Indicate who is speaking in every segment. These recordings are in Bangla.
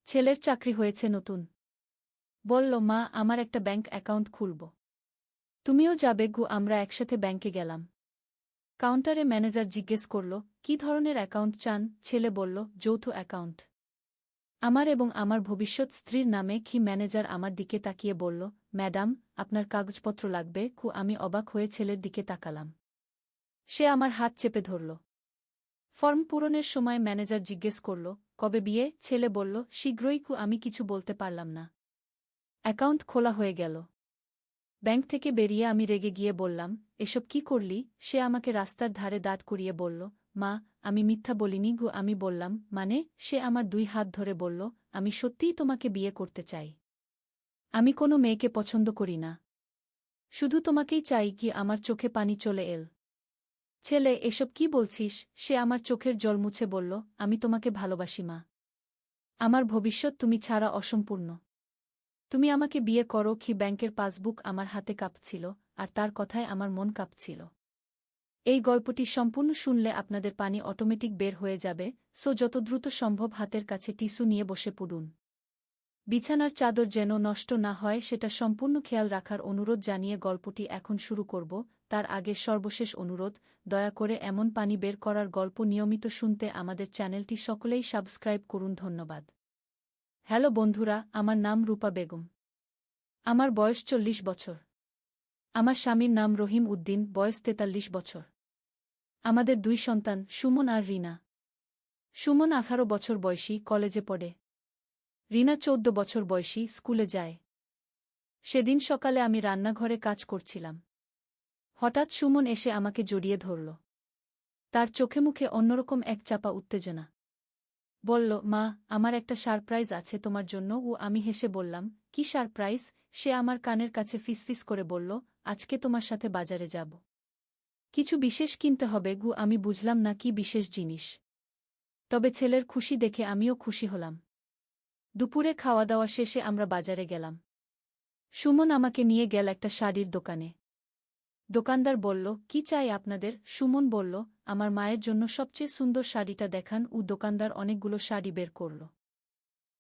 Speaker 1: ছেলের চাকরি হয়েছে নতুন। বলল, মা, আমার একটা ব্যাংক অ্যাকাউন্ট খুলব। তুমিও যাবে গু? আমরা একসাথে ব্যাংকে গেলাম। কাউন্টারে ম্যানেজার জিজ্ঞেস করল, কি ধরনের অ্যাকাউন্ট চান? ছেলে বলল, যৌথ অ্যাকাউন্ট। আমার এবং আমার ভবিষ্যৎ স্ত্রীর নামে। কি? ম্যানেজার আমার দিকে তাকিয়ে বলল, ম্যাডাম, আপনার কাগজপত্র লাগবে। আমি অবাক হয়ে ছেলের দিকে তাকালাম। সে আমার হাত চেপে ধরল। ফর্ম পূরণের সময় ম্যানেজার জিজ্ঞেস করল, কবে বিয়ে? ছেলে বলল, শীঘ্রই। আমি কিছু বলতে পারলাম না। অ্যাকাউন্ট খোলা হয়ে গেল। ব্যাংক থেকে বেরিয়ে আমি রেগে গিয়ে বললাম, এসব কি করলি? সে আমাকে রাস্তার ধারে দাঁড় করিয়ে বলল, মা, আমি মিথ্যা বলিনি গু। আমি বললাম, মানে? সে আমার 2 হাত ধরে বলল, আমি সত্যিই তোমাকে বিয়ে করতে চাই। আমি কোনো মেয়েকে পছন্দ করি না, শুধু তোমাকেই চাই। কি? আমার চোখে পানি চলে এল। ছেলে, এসব কি বলছিস? সে আমার চোখের জল মুছে বলল, আমি তোমাকে ভালোবাসি মা। আমার ভবিষ্যৎ তুমি ছাড়া অসম্পূর্ণ। তুমি আমাকে বিয়ে করো। কি? ব্যাংকের পাসবুক আমার হাতে কাঁপছিল, আর তার কথায় আমার মন কাঁপছিল। এই গল্পটি সম্পূর্ণ শুনলে আপনাদের পানি অটোমেটিক বের হয়ে যাবে, সো যত দ্রুত সম্ভব হাতের কাছে টিস্যু নিয়ে বসে পড়ুন। বিছানার চাদর যেন নষ্ট না হয় সেটা সম্পূর্ণ খেয়াল রাখার অনুরোধ জানিয়ে গল্পটি এখন শুরু করব। তার আগে সর্বশেষ অনুরোধ, দয়া করে এমন পানি বের করার গল্প নিয়মিত শুনতে আমাদের চ্যানেলটি সকলেই সাবস্ক্রাইব করুন। ধন্যবাদ। হ্যালো বন্ধুরা, আমার নাম রূপা বেগম। আমার বয়স 40 বছর। আমার স্বামীর নাম রহিম উদ্দিন, বয়স 43 বছর। আমাদের 2 সন্তান, সুমন আর রিনা। সুমন 18 বছর বয়সী, কলেজে পড়ে। রিনা 14 বছর বয়সী, স্কুলে যায়। সেদিন সকালে আমি রান্নাঘরে কাজ করছিলাম। হঠাৎ সুমন এসে আমাকে জড়িয়ে ধরল। তার চোখে মুখে অন্যরকম এক চাপা উত্তেজনা। বলল, মা, আমার একটা সারপ্রাইজ আছে তোমার জন্য। আমি হেসে বললাম, কি সারপ্রাইজ? সে আমার কানের কাছে ফিসফিস করে বলল, আজকে তোমার সাথে বাজারে যাব। কিছু বিশেষ কিনতে হবে। আমি বুঝলাম না কি বিশেষ জিনিস। তবে ছেলের খুশি দেখে আমিও খুশি হলাম। দুপুরে খাওয়া দাওয়া শেষে আমরা বাজারে গেলাম। সুমন আমাকে নিয়ে গেল একটা শাড়ির দোকানে। দোকানদার বলল, কি চাই আপনাদের? সুমন বলল, আমার মায়ের জন্য সবচেয়ে সুন্দর শাড়িটা দেখান। দোকানদার অনেকগুলো শাড়ি বের করল।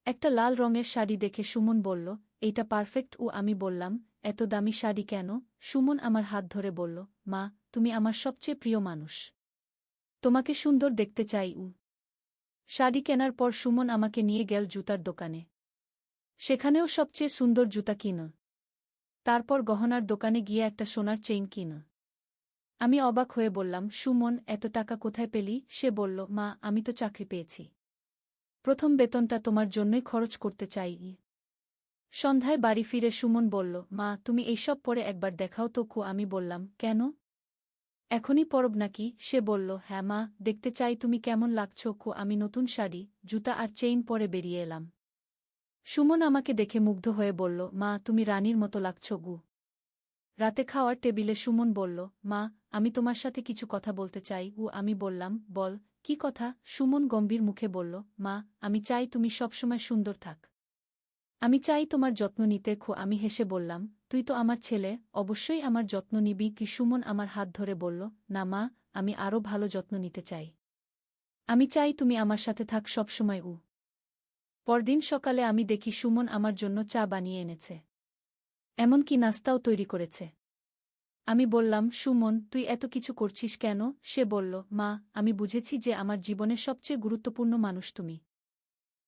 Speaker 1: একটা লাল রঙের শাড়ি দেখে সুমন বলল, এইটা পারফেক্ট। আমি বললাম, এত দামি শাড়ি কেন? সুমন আমার হাত ধরে বলল, মা, তুমি আমার সবচেয়ে প্রিয় মানুষ। তোমাকে সুন্দর দেখতে চাই। শাড়ি কেনার পর সুমন আমাকে নিয়ে গেল জুতার দোকানে। সেখানেও সবচেয়ে সুন্দর জুতা কিন। তারপর গহনার দোকানে গিয়ে একটা সোনার চেইন কিন। আমি অবাক হয়ে বললাম, সুমন, এত টাকা কোথায় পেলি? সে বলল, মা, আমি তো চাকরি পেয়েছি। প্রথম বেতনটা তোমার জন্যই খরচ করতে চাই। সন্ধ্যায় বাড়ি ফিরে সুমন বলল, মা, তুমি এইসব পরে একবার দেখাও তো। আমি বললাম, কেন? এখনই পরব নাকি? সে বলল, হ্যাঁ মা, দেখতে চাই তুমি কেমন লাগছ। আমি নতুন শাড়ি, জুতা আর চেইন পরে বেরিয়ে এলাম। সুমন আমাকে দেখে মুগ্ধ হয়ে বলল, মা, তুমি রানীর মতো লাগছ। রাতে খাওয়ার টেবিলে সুমন বলল, মা, আমি তোমার সাথে কিছু কথা বলতে চাই। আমি বললাম, বল, কি কথা? সুমন গম্ভীর মুখে বলল, মা, আমি চাই তুমি সবসময় সুন্দর থাক। আমি চাই তোমার যত্ন নিতে। আমি হেসে বললাম, তুই তো আমার ছেলে, অবশ্যই আমার যত্ন নিবি। কি? সুমন আমার হাত ধরে বলল, না মা, আমি আরও ভালো যত্ন নিতে চাই। আমি চাই তুমি আমার সাথে থাক সবসময়। পরদিন সকালে আমি দেখি সুমন আমার জন্য চা বানিয়ে এনেছে। এমনকি নাস্তাও তৈরি করেছে। আমি বললাম, সুমন, তুই এত কিছু করছিস কেন? সে বলল, মা, আমি বুঝেছি যে আমার জীবনের সবচেয়ে গুরুত্বপূর্ণ মানুষ তুমি।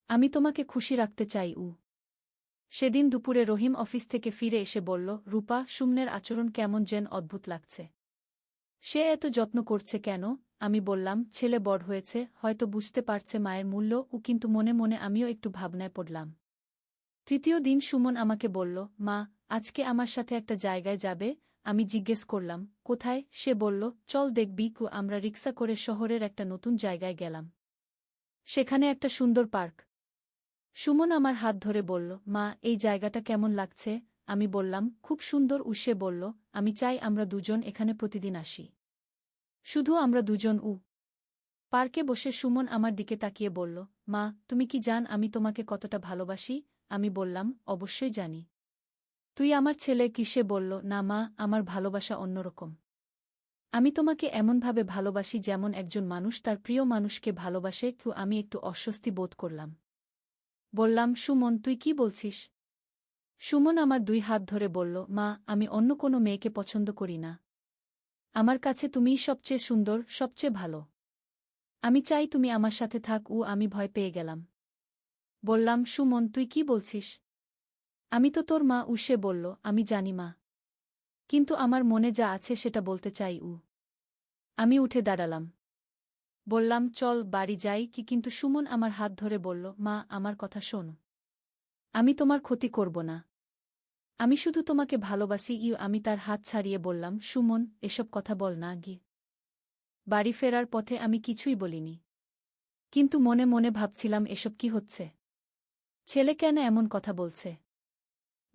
Speaker 1: আমি তোমাকে খুশি রাখতে চাই। সেদিন দুপুরে রহিম অফিস থেকে ফিরে এসে বলল, রূপা, সুমনের আচরণ কেমন যেন অদ্ভুত লাগছে। সে এত যত্ন করছে কেন? আমি বললাম, ছেলে বড় হয়েছে, হয়তো বুঝতে পারছে মায়ের মূল্য। কিন্তু মনে মনে আমিও একটু ভাবনায় পড়লাম। তৃতীয় দিন সুমন আমাকে বলল, মা, আজকে আমার সাথে একটা জায়গায় যাবে। আমি জিজ্ঞেস করলাম, কোথায়? সে বলল, চল দেখবি। আমরা রিক্সা করে শহরের একটা নতুন জায়গায় গেলাম। সেখানে একটা সুন্দর পার্ক। সুমন আমার হাত ধরে বলল, মা, এই জায়গাটা কেমন লাগছে? আমি বললাম, খুব সুন্দর। সে বলল, আমি চাই আমরা দুজন এখানে প্রতিদিন আসি। শুধু আমরা দুজন। পার্কে বসে সুমন আমার দিকে তাকিয়ে বলল, মা, তুমি কি জান আমি তোমাকে কতটা ভালোবাসি? আমি বললাম, অবশ্যই জানি। তুই আমার ছেলে। কি? সে বলল, না মা, আমার ভালোবাসা অন্যরকম। আমি তোমাকে এমনভাবে ভালোবাসি যেমন একজন মানুষ তার প্রিয় মানুষকে ভালোবাসে। আমি একটু অস্বস্তি বোধ করলাম। বললাম, সুমন, তুই কি বলছিস? সুমন আমার 2 হাত ধরে বলল, মা, আমি অন্য কোনো মেয়েকে পছন্দ করি না। আমার কাছে তুমিই সবচেয়ে সুন্দর, সবচেয়ে ভালো। আমি চাই তুমি আমার সাথে থাক। আমি ভয় পেয়ে গেলাম। বললাম, সুমন, তুই কি বলছিস? আমি তো তোর মা। সে বলল, আমি জানি মা। কিন্তু আমার মনে যা আছে সেটা বলতে চাই। আমি উঠে দাঁড়ালাম। বললাম, চল বাড়ি যাই। কিন্তু সুমন আমার হাত ধরে বলল, মা, আমার কথা শোন। আমি তোমার ক্ষতি করব না। আমি শুধু তোমাকে ভালোবাসি। আমি তার হাত ছাড়িয়ে বললাম, সুমন, এসব কথা বল না। বাড়ি ফেরার পথে আমি কিছুই বলিনি। কিন্তু মনে মনে ভাবছিলাম, এসব কি হচ্ছে? ছেলে কেন এমন কথা বলছে?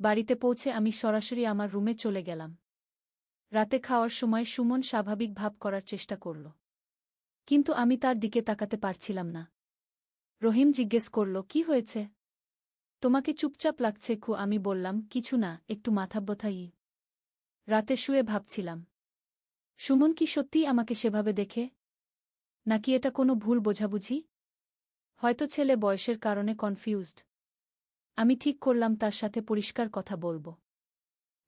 Speaker 1: বাড়িতে পৌঁছে আমি সরাসরি আমার রুমে চলে গেলাম। রাতে খাওয়ার সময় সুমন স্বাভাবিক ভাব করার চেষ্টা করল। কিন্তু আমি তার দিকে তাকাতে পারছিলাম না। রহিম জিজ্ঞেস করল, কি হয়েছে? তোমাকে চুপচাপ লাগছে। আমি বললাম, কিছু না, একটু মাথা ব্যথাই। রাতে শুয়ে ভাবছিলাম, সুমন কি সত্যিই আমাকে সেভাবে দেখে? নাকি এটা কোনো ভুল বোঝাবুঝি? হয়তো ছেলে বয়সের কারণে কনফিউজড। আমি ঠিক করলাম তার সাথে পরিষ্কার কথা বলব।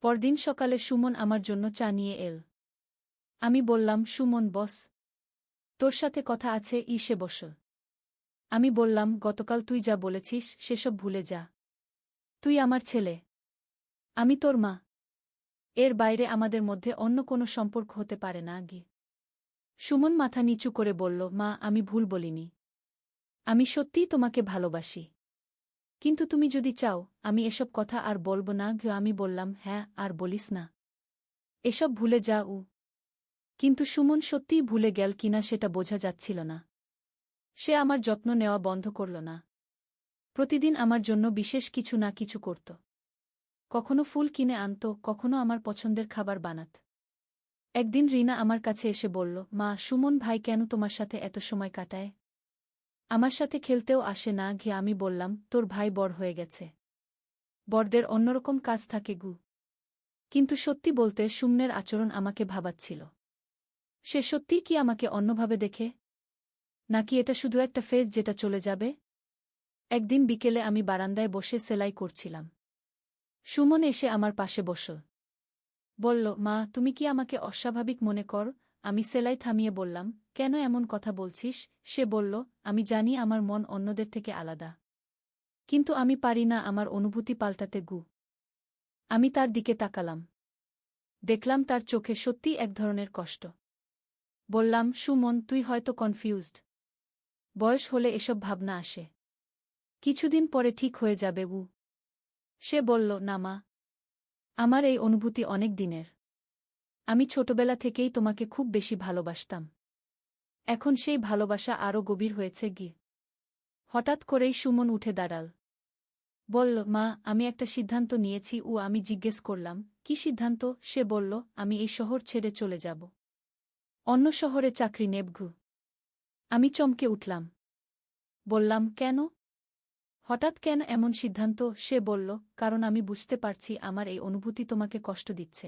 Speaker 1: পরদিন সকালে সুমন আমার জন্য চা নিয়ে এল। আমি বললাম, সুমন বস, তোর সাথে কথা আছে। সে বসল। আমি বললাম, গতকাল তুই যা বলেছিস সেসব ভুলে যা। তুই আমার ছেলে। আমি তোর মা। এর বাইরে আমাদের মধ্যে অন্য কোনো সম্পর্ক হতে পারে না। সুমন মাথা নিচু করে বলল, মা, আমি ভুল বলিনি। আমি সত্যিই তোমাকে ভালোবাসি। কিন্তু তুমি যদি চাও, আমি এসব কথা আর বলব না। আমি বললাম, হ্যাঁ, আর বলিস না। এসব ভুলে যা। কিন্তু সুমন সত্যিই ভুলে গেল কিনা সেটা বোঝা যাচ্ছিল না। সে আমার যত্ন নেওয়া বন্ধ করল না। প্রতিদিন আমার জন্য বিশেষ কিছু না কিছু করত। কখনো ফুল কিনে আনত, কখনো আমার পছন্দের খাবার বানাত। একদিন রিনা আমার কাছে এসে বলল, মা, সুমন ভাই কেন তোমার সাথে এত সময় কাটায়? আমার সাথে খেলতেও আসে না। আমি বললাম, তোর ভাই বড় হয়ে গেছে। বড়দের অন্যরকম কাজ থাকে। কিন্তু সত্যি বলতে সুমনের আচরণ আমাকে ভাবাচ্ছিল। সে সত্যিই কি আমাকে অন্যভাবে দেখে? নাকি এটা শুধু একটা ফেজ যেটা চলে যাবে? একদিন বিকেলে আমি বারান্দায় বসে সেলাই করছিলাম। সুমন এসে আমার পাশে বসল। বলল, মা, তুমি কি আমাকে অস্বাভাবিক মনে কর? আমি সেলাই থামিয়ে বললাম, কেন এমন কথা বলছিস? সে বলল, আমি জানি আমার মন অন্যদের থেকে আলাদা। কিন্তু আমি পারি না আমার অনুভূতি পাল্টাতে। আমি তার দিকে তাকালাম। দেখলাম তার চোখে সত্যিই এক ধরনের কষ্ট। বললাম, সুমন, তুই হয়তো কনফিউজড। বয়স হলে এসব ভাবনা আসে। কিছুদিন পরে ঠিক হয়ে যাবে। সে বলল, না মা, আমার এই অনুভূতি অনেক দিনের। আমি ছোটবেলা থেকেই তোমাকে খুব বেশি ভালোবাসতাম। এখন সেই ভালোবাসা আরও গভীর হয়েছে। হঠাৎ করেই সুমন উঠে দাঁড়াল। বলল, মা, আমি একটা সিদ্ধান্ত নিয়েছি। আমি জিজ্ঞেস করলাম, কি সিদ্ধান্ত? সে বলল, আমি এই শহর ছেড়ে চলে যাব। অন্য শহরে চাকরি নেব। আমি চমকে উঠলাম। বললাম, কেন? হঠাৎ কেন এমন সিদ্ধান্ত? সে বলল, কারণ আমি বুঝতে পারছি আমার এই অনুভূতি তোমাকে কষ্ট দিচ্ছে।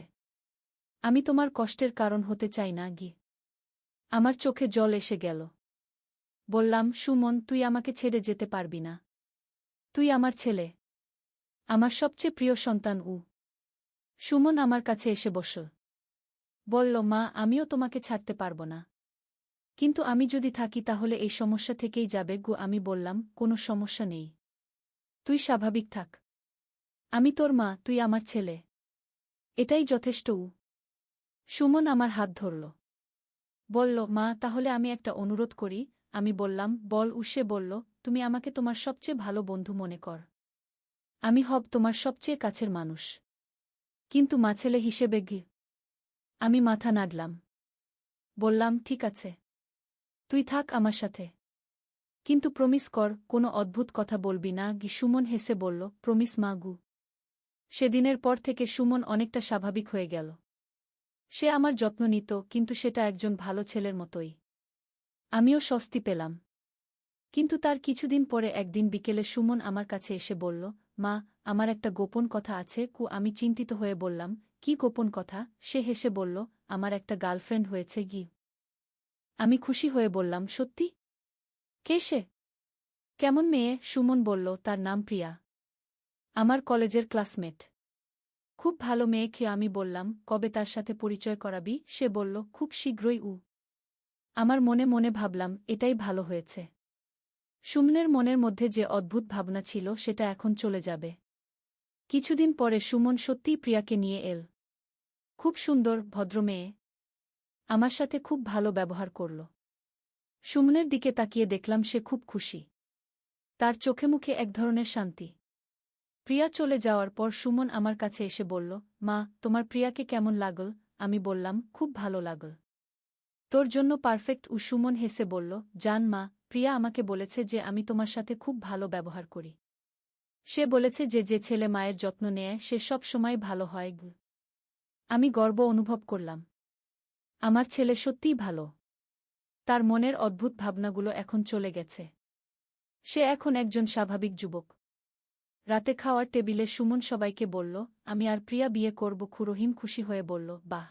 Speaker 1: আমি তোমার কষ্টের কারণ হতে চাই না। আমার চোখে জল এসে গেল। বললাম, সুমন, তুই আমাকে ছেড়ে যেতে পারবি না। তুই আমার ছেলে, আমার সবচেয়ে প্রিয় সন্তান। সুমন আমার কাছে এসে বসল। বলল, মা, আমিও তোমাকে ছাড়তে পারব না। কিন্তু আমি যদি থাকি তাহলে এই সমস্যা থেকেই যাবে। আমি বললাম, কোনো সমস্যা নেই। তুই স্বাভাবিক থাক। আমি তোর মা, তুই আমার ছেলে। এটাই যথেষ্ট। সুমন আমার হাত ধরল। বলল, মা, তাহলে আমি একটা অনুরোধ করি। আমি বললাম, বল। সে বলল, তুমি আমাকে তোমার সবচেয়ে ভালো বন্ধু মনে কর। আমি হব তোমার সবচেয়ে কাছের মানুষ। কিন্তু মা ছেলে হিসেবে। আমি মাথা নাড়লাম। বললাম, ঠিক আছে, তুই থাক আমার সাথে। কিন্তু প্রমিস কর, কোনো অদ্ভুত কথা বলবি না। সুমন হেসে বলল, প্রমিস মা। সেদিনের পর থেকে সুমন অনেকটা স্বাভাবিক হয়ে গেল। সে আমার যত্ন নিত, কিন্তু সেটা একজন ভালো ছেলের মতোই। আমিও স্বস্তি পেলাম। কিন্তু তার কিছুদিন পরে একদিন বিকেলে সুমন আমার কাছে এসে বলল, মা, আমার একটা গোপন কথা আছে। আমি চিন্তিত হয়ে বললাম, কি গোপন কথা? সে হেসে বলল, আমার একটা গার্লফ্রেন্ড হয়েছে। আমি খুশি হয়ে বললাম, সত্যি? কে সে? কেমন মেয়ে? সুমন বলল, তার নাম প্রিয়া। আমার কলেজের ক্লাসমেট। খুব ভালো মেয়ে খেয়ে আমি বললাম, কবে তার সাথে পরিচয় করাবি? সে বলল, খুব শীঘ্রই। আমার মনে মনে ভাবলাম, এটাই ভালো হয়েছে। সুমনের মনের মধ্যে যে অদ্ভুত ভাবনা ছিল সেটা এখন চলে যাবে। কিছুদিন পরে সুমন সত্যিই প্রিয়াকে নিয়ে এল। খুব সুন্দর, ভদ্র মেয়ে। আমার সাথে খুব ভালো ব্যবহার করল। সুমনের দিকে তাকিয়ে দেখলাম সে খুব খুশি। তার চোখে মুখে এক ধরনের শান্তি। প্রিয়া চলে যাওয়ার পর সুমন আমার কাছে এসে বলল, মা, তোমার প্রিয়াকে কেমন লাগল? আমি বললাম, খুব ভালো লাগল। তোর জন্য পারফেক্ট। সুমন হেসে বলল, জান মা, প্রিয়া আমাকে বলেছে যে আমি তোমার সাথে খুব ভালো ব্যবহার করি। সে বলেছে যে যে ছেলে মায়ের যত্ন নেয় সে সব সময় ভালো হয়। আমি গর্ব অনুভব করলাম। আমার ছেলে সত্যিই ভালো। তার মনের অদ্ভুত ভাবনাগুলো এখন চলে গেছে। সে এখন একজন স্বাভাবিক যুবক। রাতে খাওয়ার টেবিলে সুমন সবাইকে বলল, আমি আর প্রিয়া বিয়ে করব। রহিম খুশি হয়ে বলল, বাহ।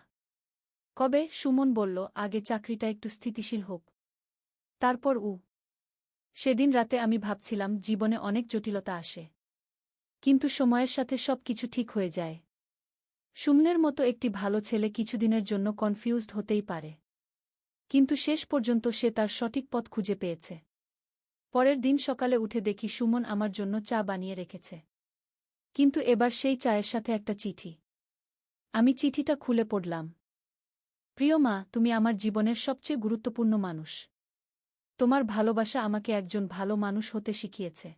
Speaker 1: কবে? সুমন বলল, আগে চাকরিটা একটু স্থিতিশীল হোক, তারপর। সেদিন রাতে আমি ভাবছিলাম জীবনে অনেক জটিলতা আসে, কিন্তু সময়ের সাথে সব কিছু ঠিক হয়ে যায়। সুমনের মতো একটি ভালো ছেলে কিছুদিনের জন্য কনফিউজড হতেই পারে, কিন্তু শেষ পর্যন্ত সে তার সঠিক পথ খুঁজে পেয়েছে। পরের দিন সকালে উঠে দেখি সুমন আমার জন্য চা বানিয়ে রেখেছে, কিন্তু এবার সেই চায়ের সাথে একটা চিঠি। আমি চিঠিটা খুলে পড়লাম। প্রিয় মা, তুমি আমার জীবনের সবচেয়ে গুরুত্বপূর্ণ মানুষ। তোমার ভালোবাসা আমাকে একজন ভালো মানুষ হতে শিখিয়েছে।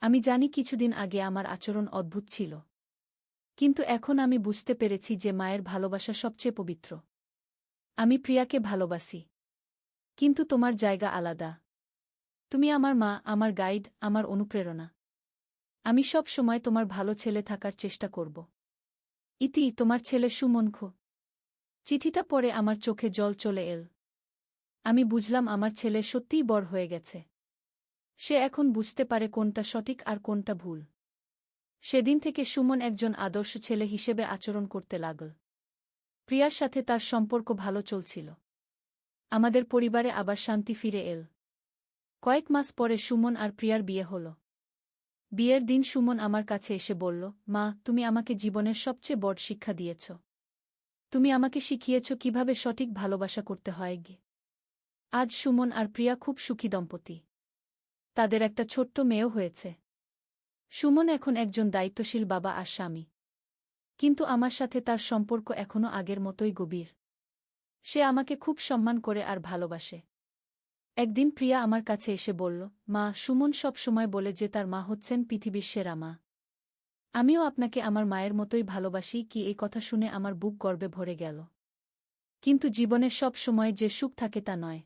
Speaker 1: আমি জানি কিছুদিন আগে আমার আচরণ অদ্ভুত ছিল, কিন্তু এখন আমি বুঝতে পেরেছি যে মায়ের ভালোবাসা সবচেয়ে পবিত্র। আমি প্রিয়াকে ভালোবাসি, কিন্তু তোমার জায়গা আলাদা। তুমি আমার মা, আমার গাইড, আমার অনুপ্রেরণা। আমি সব সময় তোমার ভালো ছেলে থাকার চেষ্টা করব। ইতি, তোমার ছেলে সুমন। চিঠিটা পড়ে আমার চোখে জল চলে এল। আমি বুঝলাম আমার ছেলে সত্যিই বড় হয়ে গেছে। সে এখন বুঝতে পারে কোনটা সঠিক আর কোনটা ভুল। সেদিন থেকে সুমন একজন আদর্শ ছেলে হিসেবে আচরণ করতে লাগল। প্রিয়ার সাথে তার সম্পর্ক ভালো চলছিল। আমাদের পরিবারে আবার শান্তি ফিরে এল। কয়েক মাস পরে সুমন আর প্রিয়ার বিয়ে হল। বিয়ের দিন সুমন আমার কাছে এসে বলল, মা, তুমি আমাকে জীবনের সবচেয়ে বড় শিক্ষা দিয়েছ। তুমি আমাকে শিখিয়েছ কিভাবে সঠিক ভালোবাসা করতে হয়। আজ সুমন আর প্রিয়া খুব সুখী দম্পতি। তাদের একটা ছোট্ট মেয়েও হয়েছে। সুমন এখন একজন দায়িত্বশীল বাবা আর স্বামী। কিন্তু আমার সাথে তার সম্পর্ক এখনও আগের মতোই গভীর। সে আমাকে খুব সম্মান করে আর ভালোবাসে। একদিন প্রিয়া আমার কাছে এসে বলল, মা, সুমন সব সময় বলে যে তার মা হচ্ছেন পৃথিবীর সেরা মা। আমিও আপনাকে আমার মায়ের মতোই ভালোবাসি। এই কথা শুনে আমার বুক গর্বে ভরে গেল। কিন্তু জীবনে সব সময় যে সুখ থাকে তা নয়।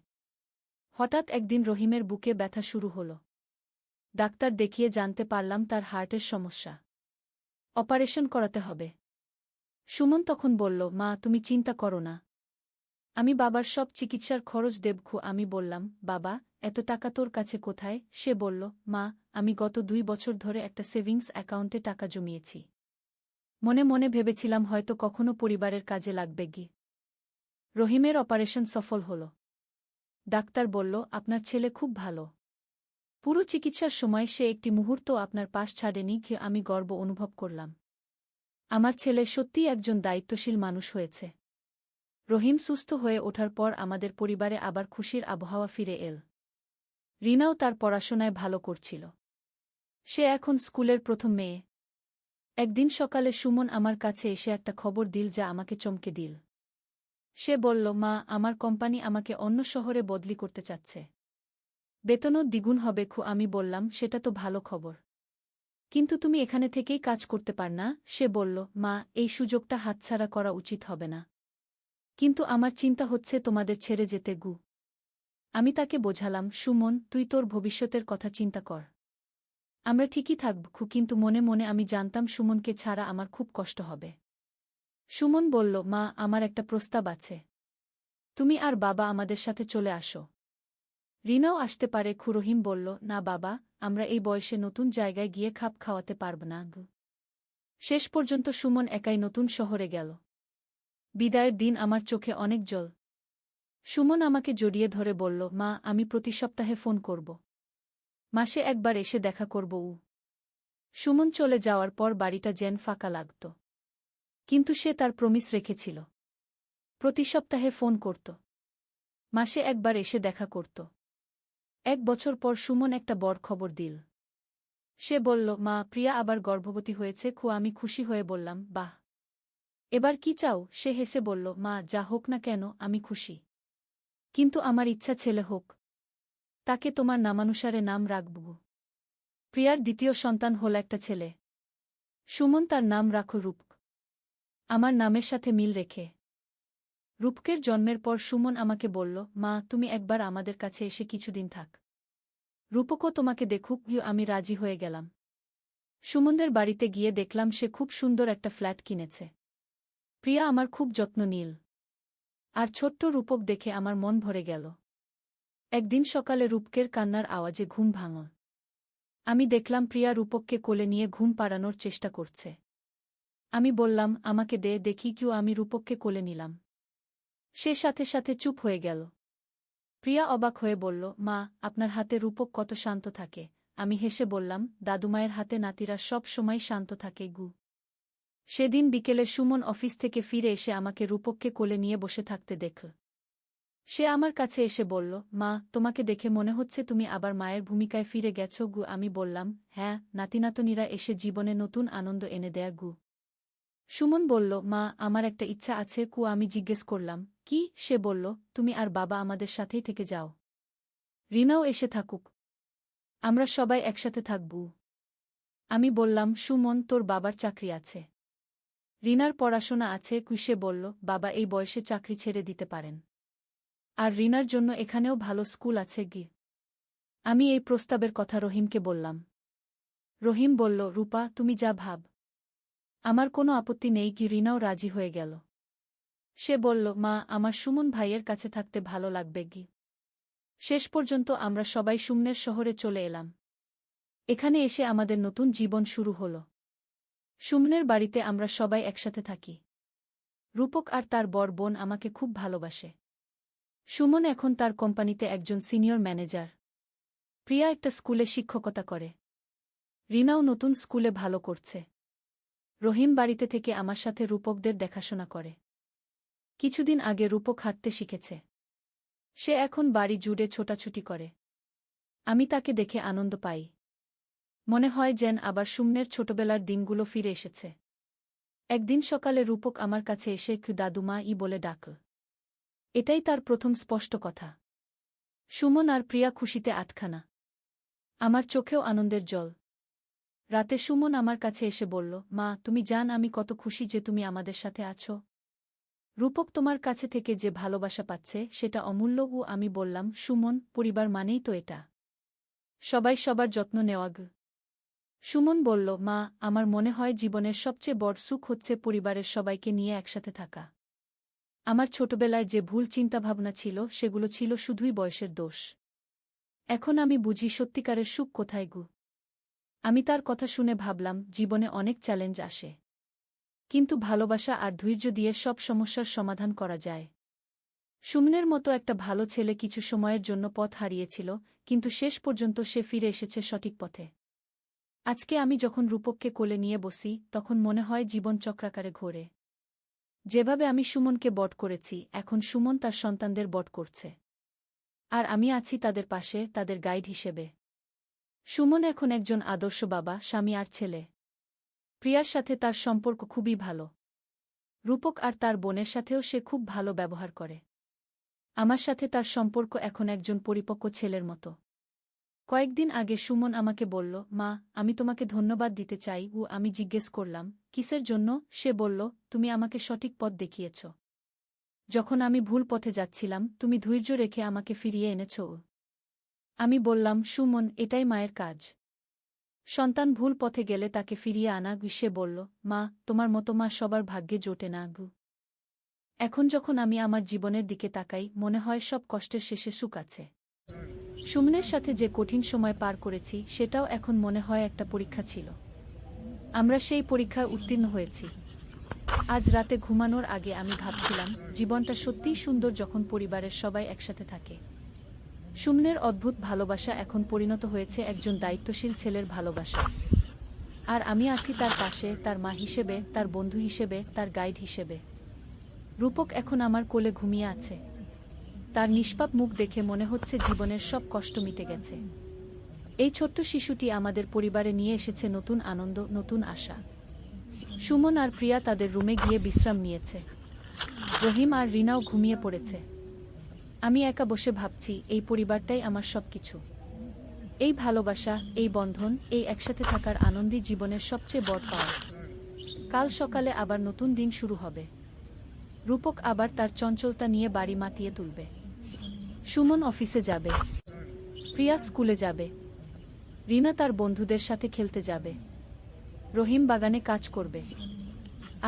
Speaker 1: হঠাৎ একদিন রহিমের বুকে ব্যথা শুরু হল। ডাক্তার দেখিয়ে জানতে পারলাম তার হার্টের সমস্যা। অপারেশন করাতে হবে। সুমন তখন বলল, মা, তুমি চিন্তা করো না, আমি বাবার সব চিকিৎসার খরচ দেব। আমি বললাম, বাবা, এত টাকা তোর কাছে কোথায়? সে বলল, মা, আমি গত 2 বছর ধরে একটা সেভিংস অ্যাকাউন্টে টাকা জমিয়েছি। মনে মনে ভেবেছিলাম হয়তো কখনো পরিবারের কাজে লাগবে। রহিমের অপারেশন সফল হল। ডাক্তার বলল, আপনার ছেলে খুব ভালো। পুরো চিকিৎসার সময় সে একটি মুহূর্ত আপনার পাশ ছাড়েনি। আমি গর্ব অনুভব করলাম। আমার ছেলে সত্যিই একজন দায়িত্বশীল মানুষ হয়েছে। রহিম সুস্থ হয়ে ওঠার পর আমাদের পরিবারে আবার খুশির আবহাওয়া ফিরে এল। রিনাও তার পড়াশোনায় ভালো করছিল। সে এখন স্কুলের প্রথম মেয়ে। একদিন সকালে সুমন আমার কাছে এসে একটা খবর দিল যা আমাকে চমকে দিল। সে বলল, মা, আমার কোম্পানি আমাকে অন্য শহরে বদলি করতে চাচ্ছে। বেতনও দ্বিগুণ হবে। আমি বললাম, সেটা তো ভালো খবর, কিন্তু তুমি এখানে থেকেই কাজ করতে পার না? সে বলল, মা, এই সুযোগটা হাতছাড়া করা উচিত হবে না, কিন্তু আমার চিন্তা হচ্ছে তোমাদের ছেড়ে যেতে। আমি তাকে বোঝালাম, সুমন, তুই তোর ভবিষ্যতের কথা চিন্তা কর। আমরা ঠিকই থাকব। কিন্তু মনে মনে আমি জানতাম সুমনকে ছাড়া আমার খুব কষ্ট হবে। সুমন বলল, মা, আমার একটা প্রস্তাব আছে। তুমি আর বাবা আমাদের সাথে চলে আসো। রিনাও আসতে পারে। রহিম বলল, না বাবা, আমরা এই বয়সে নতুন জায়গায় গিয়ে খাপ খাওয়াতে পারব না। শেষ পর্যন্ত সুমন একাই নতুন শহরে গেল। বিদায়ের দিন আমার চোখে অনেক জল। সুমন আমাকে জড়িয়ে ধরে বলল, মা, আমি প্রতি সপ্তাহে ফোন করব। মাসে একবার এসে দেখা করব উ। সুমন চলে যাওয়ার পর বাড়িটা যেন ফাঁকা লাগত। কিন্তু সে তার প্রমিস রেখেছিল। প্রতি সপ্তাহে ফোন করত। মাসে একবার এসে দেখা করত। 1 বছর পর সুমন একটা বড় খবর দিল। সে বলল, মা, প্রিয়া আবার গর্ভবতী হয়েছে। আমি খুশি হয়ে বললাম, বাহ! এবার কি চাও? সে হেসে বলল, মা, যা হোক না কেন আমি খুশি। কিন্তু আমার ইচ্ছা ছেলে হোক। তাকে তোমার নামানুসারে নাম রাখব। প্রিয়ার দ্বিতীয় সন্তান হল একটা ছেলে। সুমন তার নাম রাখো রূপ। আমার নামের সাথে মিল রেখে। রূপকের জন্মের পর সুমন আমাকে বলল, মা, তুমি একবার আমাদের কাছে এসে কিছুদিন থাক। রূপকও তোমাকে দেখুক। আমি রাজি হয়ে গেলাম। সুমনদের বাড়িতে গিয়ে দেখলাম সে খুব সুন্দর একটা ফ্ল্যাট কিনেছে। প্রিয়া আমার খুব যত্ন নিল। আর ছোট্ট রূপক দেখে আমার মন ভরে গেল। একদিন সকালে রূপকের কান্নার আওয়াজে ঘুম ভাঙল। আমি দেখলাম প্রিয়া রূপককে কোলে নিয়ে ঘুম পাড়ানোর চেষ্টা করছে। আমি বললাম, আমাকে দে দেখি। আমি রূপককে কোলে নিলাম। সে সাথে সাথে চুপ হয়ে গেল। প্রিয়া অবাক হয়ে বলল, মা, আপনার হাতে রূপক কত শান্ত থাকে। আমি হেসে বললাম, দাদুমায়ের হাতে নাতিরা সব সময় শান্ত থাকে গু। সেদিন বিকেলে সুমন অফিস থেকে ফিরে এসে আমাকে রূপককে কোলে নিয়ে বসে থাকতে দেখল। সে আমার কাছে এসে বলল, মা, তোমাকে দেখে মনে হচ্ছে তুমি আবার মায়ের ভূমিকায় ফিরে গেছ গু। আমি বললাম, হ্যাঁ, নাতিনাতনীরা এসে জীবনে নতুন আনন্দ এনে দেয়া গু। সুমন বলল, মা, আমার একটা ইচ্ছা আছে। আমি জিজ্ঞেস করলাম, কি? সে বলল, তুমি আর বাবা আমাদের সাথেই থেকে যাও। রিনাও এসে থাকুক। আমরা সবাই একসাথে থাকব। আমি বললাম, সুমন, তোর বাবার চাকরি আছে। রিনার পড়াশোনা আছে। সে বলল, বাবা এই বয়সে চাকরি ছেড়ে দিতে পারেন। আর রিনার জন্য এখানেও ভালো স্কুল আছে গি। আমি এই প্রস্তাবের কথা রহিমকে বললাম। রহিম বলল, রূপা, তুমি যা ভাব। আমার কোনো আপত্তি নেই। রিনাও রাজি হয়ে গেল। সে বলল, মা, আমার সুমন ভাইয়ের কাছে থাকতে ভালো লাগবে গি। শেষ পর্যন্ত আমরা সবাই সুমনের শহরে চলে এলাম। এখানে এসে আমাদের নতুন জীবন শুরু হল। সুমনের বাড়িতে আমরা সবাই একসাথে থাকি। রূপক আর তার বড় বোন আমাকে খুব ভালোবাসে। সুমন এখন তার কোম্পানিতে একজন সিনিয়র ম্যানেজার। প্রিয়া একটা স্কুলে শিক্ষকতা করে। রিনাও নতুন স্কুলে ভালো করছে। রহিম বাড়িতে থেকে আমার সাথে রূপকদের দেখাশোনা করে। কিছুদিন আগে রূপক হাঁটতে শিখেছে। সে এখন বাড়ি জুড়ে ছোটাছুটি করে। আমি তাকে দেখে আনন্দ পাই। মনে হয় যেন আবার সুমনের ছোটবেলার দিনগুলো ফিরে এসেছে। একদিন সকালে রূপক আমার কাছে এসে দাদুমা বলে ডাকল। এটাই তার প্রথম স্পষ্ট কথা। সুমন আর প্রিয়া খুশিতে আটখানা। আমার চোখেও আনন্দের জল। রাতে সুমন আমার কাছে এসে বলল, মা, তুমি জান আমি কত খুশি যে তুমি আমাদের সাথে আছো। রূপক তোমার কাছে থেকে যে ভালোবাসা পাচ্ছে সেটা অমূল্য। আমি বললাম, সুমন, পরিবার মানেই তো এটা। সবাই সবার যত্ন নেওয়া গ। সুমন বলল, মা, আমার মনে হয় জীবনের সবচেয়ে বড় সুখ হচ্ছে পরিবারের সবাইকে নিয়ে একসাথে থাকা। আমার ছোটবেলায় যে ভুল চিন্তাভাবনা ছিল সেগুলো ছিল শুধুই বয়সের দোষ। এখন আমি বুঝি সত্যিকারের সুখ কোথায় গু। আমি তার কথা শুনে ভাবলাম, জীবনে অনেক চ্যালেঞ্জ আসে। কিন্তু ভালোবাসা আর ধৈর্য দিয়ে সব সমস্যার সমাধান করা যায়। সুমনের মতো একটা ভালো ছেলে কিছু সময়ের জন্য পথ হারিয়েছিল, কিন্তু শেষ পর্যন্ত সে ফিরে এসেছে সঠিক পথে। আজকে আমি যখন রূপককে কোলে নিয়ে বসি তখন মনে হয় জীবন চক্রাকারে ঘোরে। যেভাবে আমি সুমনকে বট করেছি, এখন সুমন তার সন্তানদের বট করছে। আর আমি আছি তাদের পাশে, তাদের গাইড হিসেবে। সুমন এখন একজন আদর্শ বাবা, স্বামী আর ছেলে। প্রিয়ার সাথে তার সম্পর্ক খুবই ভালো। রূপক আর তার বোনের সাথেও সে খুব ভালো ব্যবহার করে। আমার সাথে তার সম্পর্ক এখন একজন পরিপক্ক ছেলের মতো। কয়েকদিন আগে সুমন আমাকে বলল, মা, আমি তোমাকে ধন্যবাদ দিতে চাই। আমি জিজ্ঞেস করলাম, কিসের জন্য? সে বলল, তুমি আমাকে সঠিক পথ দেখিয়েছ। যখন আমি ভুল পথে যাচ্ছিলাম তুমি ধৈর্য রেখে আমাকে ফিরিয়ে এনেছ। আমি বললাম, সুমন, এটাই মায়ের কাজ। সন্তান ভুল পথে গেলে তাকে ফিরিয়ে আনা। সে বলল, মা, তোমার মতো মা সবার ভাগ্যে জোটে না গু। এখন যখন আমি আমার জীবনের দিকে তাকাই মনে হয় সব কষ্টের শেষে সুখ আছে। সুমনের সাথে যে কঠিন সময় পার করেছি সেটাও এখন মনে হয় একটা পরীক্ষা ছিল। আমরা সেই পরীক্ষায় উত্তীর্ণ হয়েছি। আজ রাতে ঘুমানোর আগে আমি ভাবছিলাম, জীবনটা সত্যিই সুন্দর যখন পরিবারের সবাই একসাথে থাকে। সুমনের অদ্ভুত ভালোবাসা এখন পরিণত হয়েছে একজন দায়িত্বশীল ছেলের ভালোবাসা। আর আমি আছি তার পাশে, তার মা হিসেবে, তার বন্ধু হিসেবে, তার গাইড হিসেবে। রূপক এখন আমার কোলে ঘুমিয়ে আছে। তার নিষ্পাপ মুখ দেখে মনে হচ্ছে জীবনের সব কষ্ট মিটে গেছে। এই ছোট্ট শিশুটি আমাদের পরিবারে নিয়ে এসেছে নতুন আনন্দ, নতুন আশা। সুমন আর প্রিয়া তাদের রুমে গিয়ে বিশ্রাম নিয়েছে। রহিম আর রিনাও ঘুমিয়ে পড়েছে। আমি একা বসে ভাবছি, এই পরিবারটাই আমার সবকিছু। এই ভালোবাসা, এই বন্ধন, এই একসাথে থাকার আনন্দই জীবনের সবচেয়ে বড় পাওয়া। কাল সকালে আবার নতুন দিন শুরু হবে। রূপক আবার তার চঞ্চলতা নিয়ে বাড়ি মাতিয়ে তুলবে। সুমন অফিসে যাবে, প্রিয়া স্কুলে যাবে, রিনা তার বন্ধুদের সাথে খেলতে যাবে, রহিম বাগানে কাজ করবে,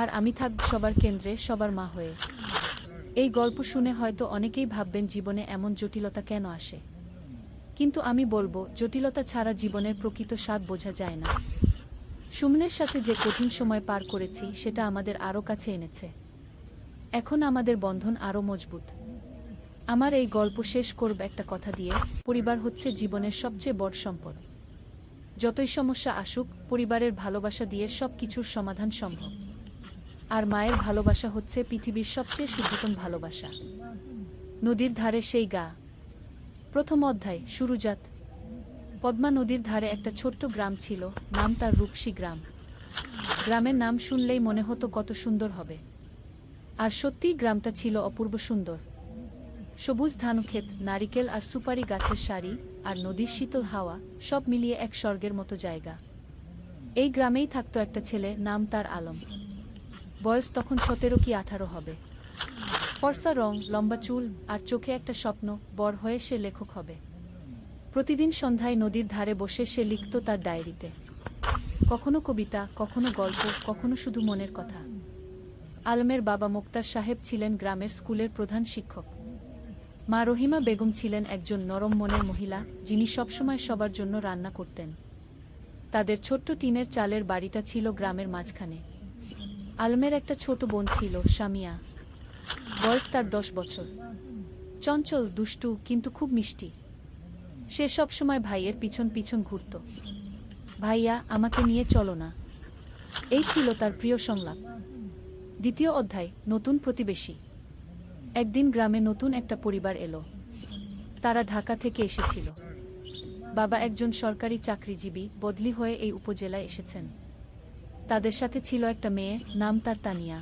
Speaker 1: আর আমি থাকব সবার কেন্দ্রে, সবার মা হয়ে। এই গল্প শুনে হয়তো অনেকেই ভাববেন জীবনে এমন জটিলতা কেন আসে, কিন্তু আমি বলবো, জটিলতা ছাড়া জীবনের প্রকৃত স্বাদ বোঝা যায় না। সুমনের সাথে যে কঠিন সময় পার করেছি সেটা আমাদের আরও কাছে এনেছে। এখন আমাদের বন্ধন আরও মজবুত। আমার এই গল্প শেষ করব একটা কথা দিয়ে, পরিবার হচ্ছে জীবনের সবচেয়ে বড় সম্পদ। যতই সমস্যা আসুক, পরিবারের ভালোবাসা দিয়ে সব কিছুর সমাধান সম্ভব। আর মায়ের ভালোবাসা হচ্ছে পৃথিবীর সবচেয়ে শুদ্ধতম ভালোবাসা। নদীর ধারে সেই গা। প্রথম অধ্যায়, শুরুজাত। পদ্মা নদীর ধারে একটা ছোট্ট গ্রাম ছিল, নাম তার রূপসী গ্রাম। গ্রামের নাম শুনলেই মনে হতো কত সুন্দর হবে। আর সত্যিই গ্রামটা ছিল অপূর্ব সুন্দর। সবুজ ধানক্ষেত, নারিকেল আর সুপারি গাছের সারি, আর নদীর শীতল হাওয়া, সব মিলিয়ে এক স্বর্গের মতো জায়গা। এই গ্রামেই থাকতো একটা ছেলে, নাম তার আলম। বয়স তখন 17 কি 18 হবে। ফর্সা রং, লম্বা চুল, আর চোখে একটা স্বপ্ন, বড় হয়ে সে লেখক হবে। প্রতিদিন সন্ধ্যায় নদীর ধারে বসে সে লিখত তার ডায়েরিতে। কখনো কবিতা, কখনো গল্প, কখনো শুধু মনের কথা। আলমের বাবা মোক্তার সাহেব ছিলেন গ্রামের স্কুলের প্রধান শিক্ষক। মা রহিমা বেগম ছিলেন একজন নরম মনের মহিলা, যিনি সবসময় সবার জন্য রান্না করতেন। তাদের ছোট্ট টিনের চালের বাড়িটা ছিল গ্রামের মাঝখানে। আলমের একটা ছোট বোন ছিল, সামিয়া। বয়স তার 10 বছর। চঞ্চল, দুষ্টু, কিন্তু খুব মিষ্টি। সে সবসময় ভাইয়ের পিছন পিছন ঘুরত। ভাইয়া, আমাকে নিয়ে চলো না। এই ছিল তার প্রিয় সংলাপ। দ্বিতীয় অধ্যায়, নতুন প্রতিবেশী। একদিন গ্রামে নতুন একটা পরিবার এলো। তারা ঢাকা থেকে এসেছিল। বাবা একজন সরকারি চাকরিজীবী, বদলি হয়ে এই উপজেলায় এসেছেন। তাদের সাথে ছিল একটা মেয়ে, নাম তার তানিয়া।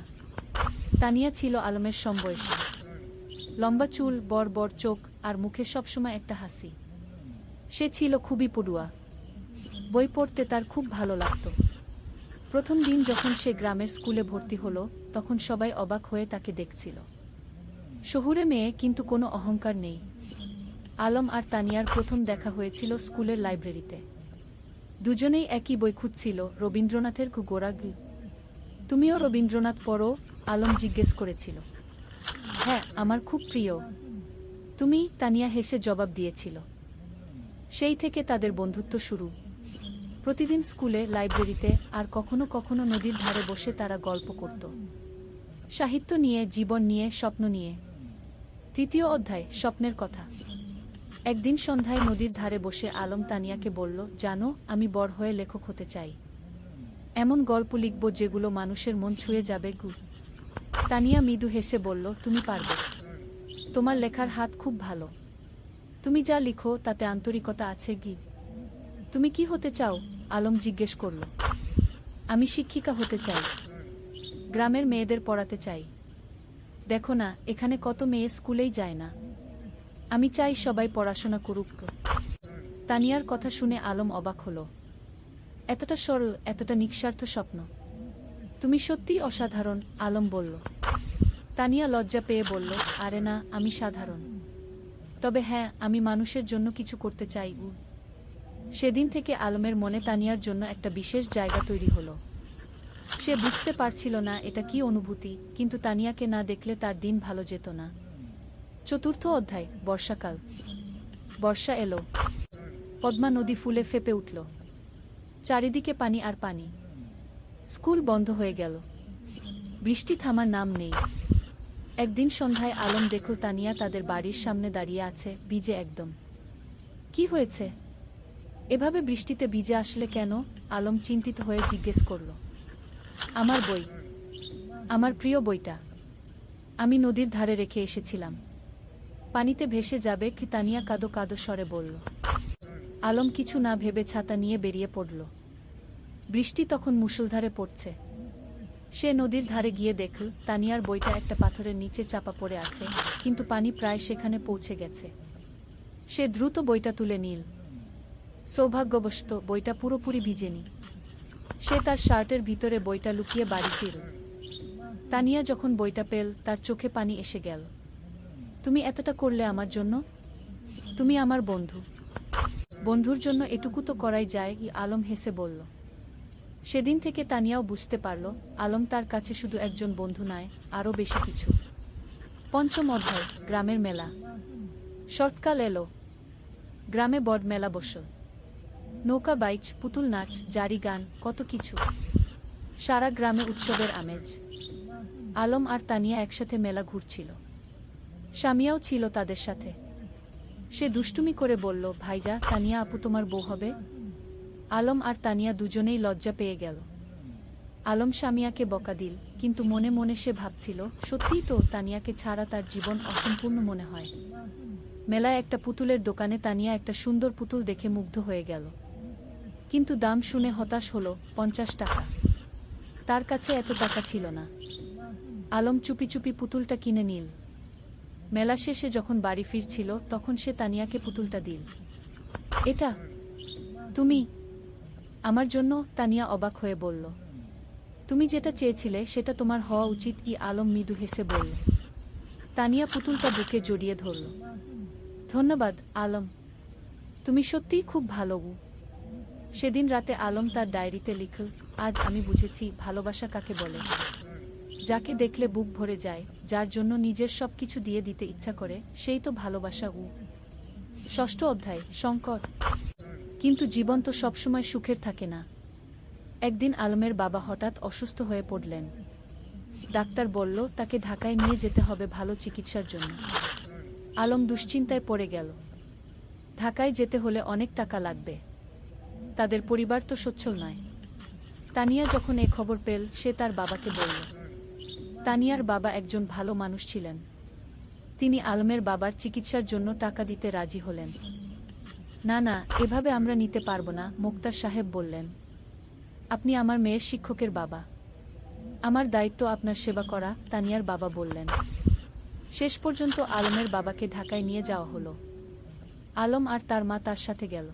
Speaker 1: তানিয়া ছিল আলমের সমবয়সী। লম্বা চুল, বড় বড় চোখ, আর মুখে সবসময় একটা হাসি। সে ছিল খুবই পড়ুয়া। বই পড়তে তার খুব ভালো লাগত। প্রথম দিন যখন সে গ্রামের স্কুলে ভর্তি হলো, তখন সবাই অবাক হয়ে তাকে দেখছিল। শহুরে মেয়ে, কিন্তু কোনো অহংকার নেই। আলম আর তানিয়ার প্রথম দেখা হয়েছিল স্কুলের লাইব্রেরিতে। দুজনেই একই বই খুঁজছিল, রবীন্দ্রনাথের গোরাগি। তুমিও রবীন্দ্রনাথ পড়ো? আলম জিজ্ঞেস করেছিল। হ্যাঁ, আমার খুব প্রিয়। তুমি? তানিয়া হেসে জবাব দিয়েছিল। সেই থেকে তাদের বন্ধুত্ব শুরু। প্রতিদিন স্কুলে, লাইব্রেরিতে, আর কখনো কখনো নদীর ধারে বসে তারা গল্প করত। সাহিত্য নিয়ে, জীবন নিয়ে, স্বপ্ন নিয়ে। তৃতীয় অধ্যায়, স্বপ্নের কথা। একদিন সন্ধ্যায় নদীর ধারে বসে আলম তানিয়াকে বলল, জানো, আমি বড় হয়ে লেখক হতে চাই। এমন গল্প লিখব যেগুলো মানুষের মন ছুঁয়ে যাবে। তানিয়া মৃদু হেসে বলল, তুমি পারবে। তোমার লেখার হাত খুব ভালো। তুমি যা লিখো তাতে আন্তরিকতা আছে। তুমি কি হতে চাও? আলম জিজ্ঞেস করল। আমি শিক্ষিকা হতে চাই। গ্রামের মেয়েদের পড়াতে চাই। দেখো না, এখানে কত মেয়ে স্কুলেই যায় না। আমি চাই সবাই পড়াশোনা করুক। তানিয়ার কথা শুনে আলম অবাক হল। এতটা সরল, এতটা নিঃস্বার্থ স্বপ্ন। তুমি সত্যিই অসাধারণ, আলম বলল। তানিয়া লজ্জা পেয়ে বলল, আরে না, আমি সাধারণ। তবে হ্যাঁ, আমি মানুষের জন্য কিছু করতে চাই। সেদিন থেকে আলমের মনে তানিয়ার জন্য একটা বিশেষ জায়গা তৈরি হলো। সে বুঝতে পারছিল না এটা কি অনুভূতি, কিন্তু তানিয়াকে না দেখলে তার দিন ভালো যেত না। চতুর্থ অধ্যায়, বর্ষাকাল। বর্ষা এলো। পদ্মা নদী ফুলে ফেঁপে উঠল। চারিদিকে পানি আর পানি। স্কুল বন্ধ হয়ে গেল। বৃষ্টি থামার নাম নেই। একদিন সন্ধ্যায় আলম দেখল তানিয়া তাদের বাড়ির সামনে দাঁড়িয়ে আছে, ভিজে একদম। কি হয়েছে? এভাবে বৃষ্টিতে ভিজে আসলে কেন? আলম চিন্তিত হয়ে জিজ্ঞেস করল। আমার বই। আমার প্রিয় বইটা। আমি নদীর ধারে রেখে এসেছিলাম। পানিতে ভেসে যাবে কি? তানিয়া কাঁদো কাঁদো স্বরে বলল। আলম কিছু না ভেবে ছাতা নিয়ে বেরিয়ে পড়ল। বৃষ্টি তখন মুষলধারে পড়ছে। সে নদীর ধারে গিয়ে দেখল তানিয়ার বইটা একটা পাথরের নিচে চাপা পড়ে আছে, কিন্তু পানি প্রায় সেখানে পৌঁছে গেছে। সে দ্রুত বইটা তুলে নিল। সৌভাগ্যবশত বইটা পুরোপুরি ভিজেনি। সে তার শার্টের ভিতরে বইটা লুকিয়ে বাড়ি ফিরল। তানিয়া যখন বইটা পেল তার চোখে পানি এসে গেল। তুমি এতটা করলে আমার জন্য? তুমি আমার বন্ধু। বন্ধুর জন্য এটুকু তো করাই যায়। আলম হেসে বলল। সেদিন থেকে তানিয়াও বুঝতে পারল আলম তার কাছে শুধু একজন বন্ধু নয়, আরও বেশি কিছু। পঞ্চম অধ্যায়। গ্রামের মেলা। শরৎকাল এলো। গ্রামে বড় মেলা বসল। নৌকা বাইচ, পুতুল নাচ, জারি গান, কত কিছু। সারা গ্রামে উৎসবের আমেজ। আলম আর তানিয়া একসাথে মেলা ঘুরছিল। স্বামীও ছিল তাদের সাথে। সে দুষ্টুমি করে বলল, ভাইজা, তানিয়া আপু তোমার বউ হবে? আলম আর তানিয়া দুজনেই লজ্জা পেয়ে গেল। আলম স্বামীয়াকে বকা দিল, কিন্তু মনে মনে সে ভাবছিল, সত্যিই তো, তানিয়াকে ছাড়া তার জীবন অসম্পূর্ণ মনে হয়। মেলায় একটা পুতুলের দোকানে তানিয়া একটা সুন্দর পুতুল দেখে মুগ্ধ হয়ে গেল। কিন্তু দাম শুনে হতাশ হলো, 50 টাকা। তার কাছে এত টাকা ছিল না। আলম চুপি চুপি পুতুলটা কিনে নিল। মেলা শেষে যখন বাড়ি ফিরছিল তখন সে তানিয়াকে পুতুলটা দিল। এটা তুমি আমার জন্য? তানিয়া অবাক হয়ে বলল। তুমি যেটা চেয়েছিলে সেটা তোমার হওয়া উচিত। আলম মৃদু হেসে বলল। তানিয়া পুতুলটা বুকে জড়িয়ে ধরল। ধন্যবাদ আলম, তুমি সত্যিই খুব ভালো। সেদিন রাতে আলম তার ডায়েরিতে লিখল, আজ আমি বুঝেছি ভালোবাসা কাকে বলে। যাকে দেখলে বুক ভরে যায়, যার জন্য নিজের সবকিছু দিয়ে দিতে ইচ্ছা করে, সেই তো ভালোবাসা। ষষ্ঠ অধ্যায়। সংকট। কিন্তু জীবন তো সবসময় সুখের থাকে না। একদিন আলমের বাবা হঠাৎ অসুস্থ হয়ে পড়লেন। ডাক্তার বলল তাকে ঢাকায় নিয়ে যেতে হবে ভালো চিকিৎসার জন্য। আলম দুশ্চিন্তায় পড়ে গেল। ঢাকায় যেতে হলে অনেক টাকা লাগবে। তাদের পরিবার তো সচ্ছল নয়। তানিয়া যখন এ খবর পেল সে তার বাবাকে বলল। তানিয়ার বাবা একজন ভালো মানুষ ছিলেন। তিনি আলমের বাবার চিকিৎসার জন্য টাকা দিতে রাজি হলেন। না না, এভাবে আমরা নিতে পারব না, মোক্তার সাহেব বললেন। আপনি আমার মেয়ের শিক্ষকের বাবা। আমার দায়িত্ব আপনার সেবা করা, তানিয়ার বাবা বললেন। শেষ পর্যন্ত আলমের বাবাকে ঢাকায় নিয়ে যাওয়া হলো। আলম আর তার মা তার সাথে গেল।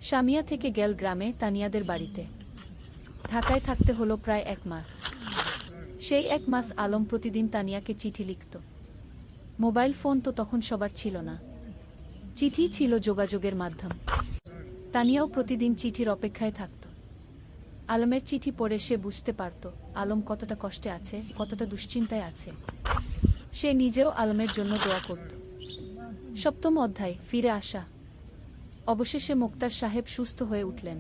Speaker 1: স্বামিয়া থেকে গেল গ্রামে তানিয়াদের বাড়িতে। ঢাকায় থাকতে হলো প্রায় 1 মাস। সেই 1 মাস আলম প্রতিদিন তানিয়াকে চিঠি লিখত। মোবাইল ফোন তো তখন সবার ছিল না। চিঠি ছিল যোগাযোগের মাধ্যম। তানিয়াও প্রতিদিন চিঠির অপেক্ষায় থাকত। আলমের চিঠি পড়ে সে বুঝতে পারত আলম কতটা কষ্টে আছে, কতটা দুশ্চিন্তায় আছে। সে নিজেও আলমের জন্য দোয়া করত। সপ্তম অধ্যায়। ফিরে আসা। অবশেষে মোক্তার সাহেব সুস্থ হয়ে উঠলেন।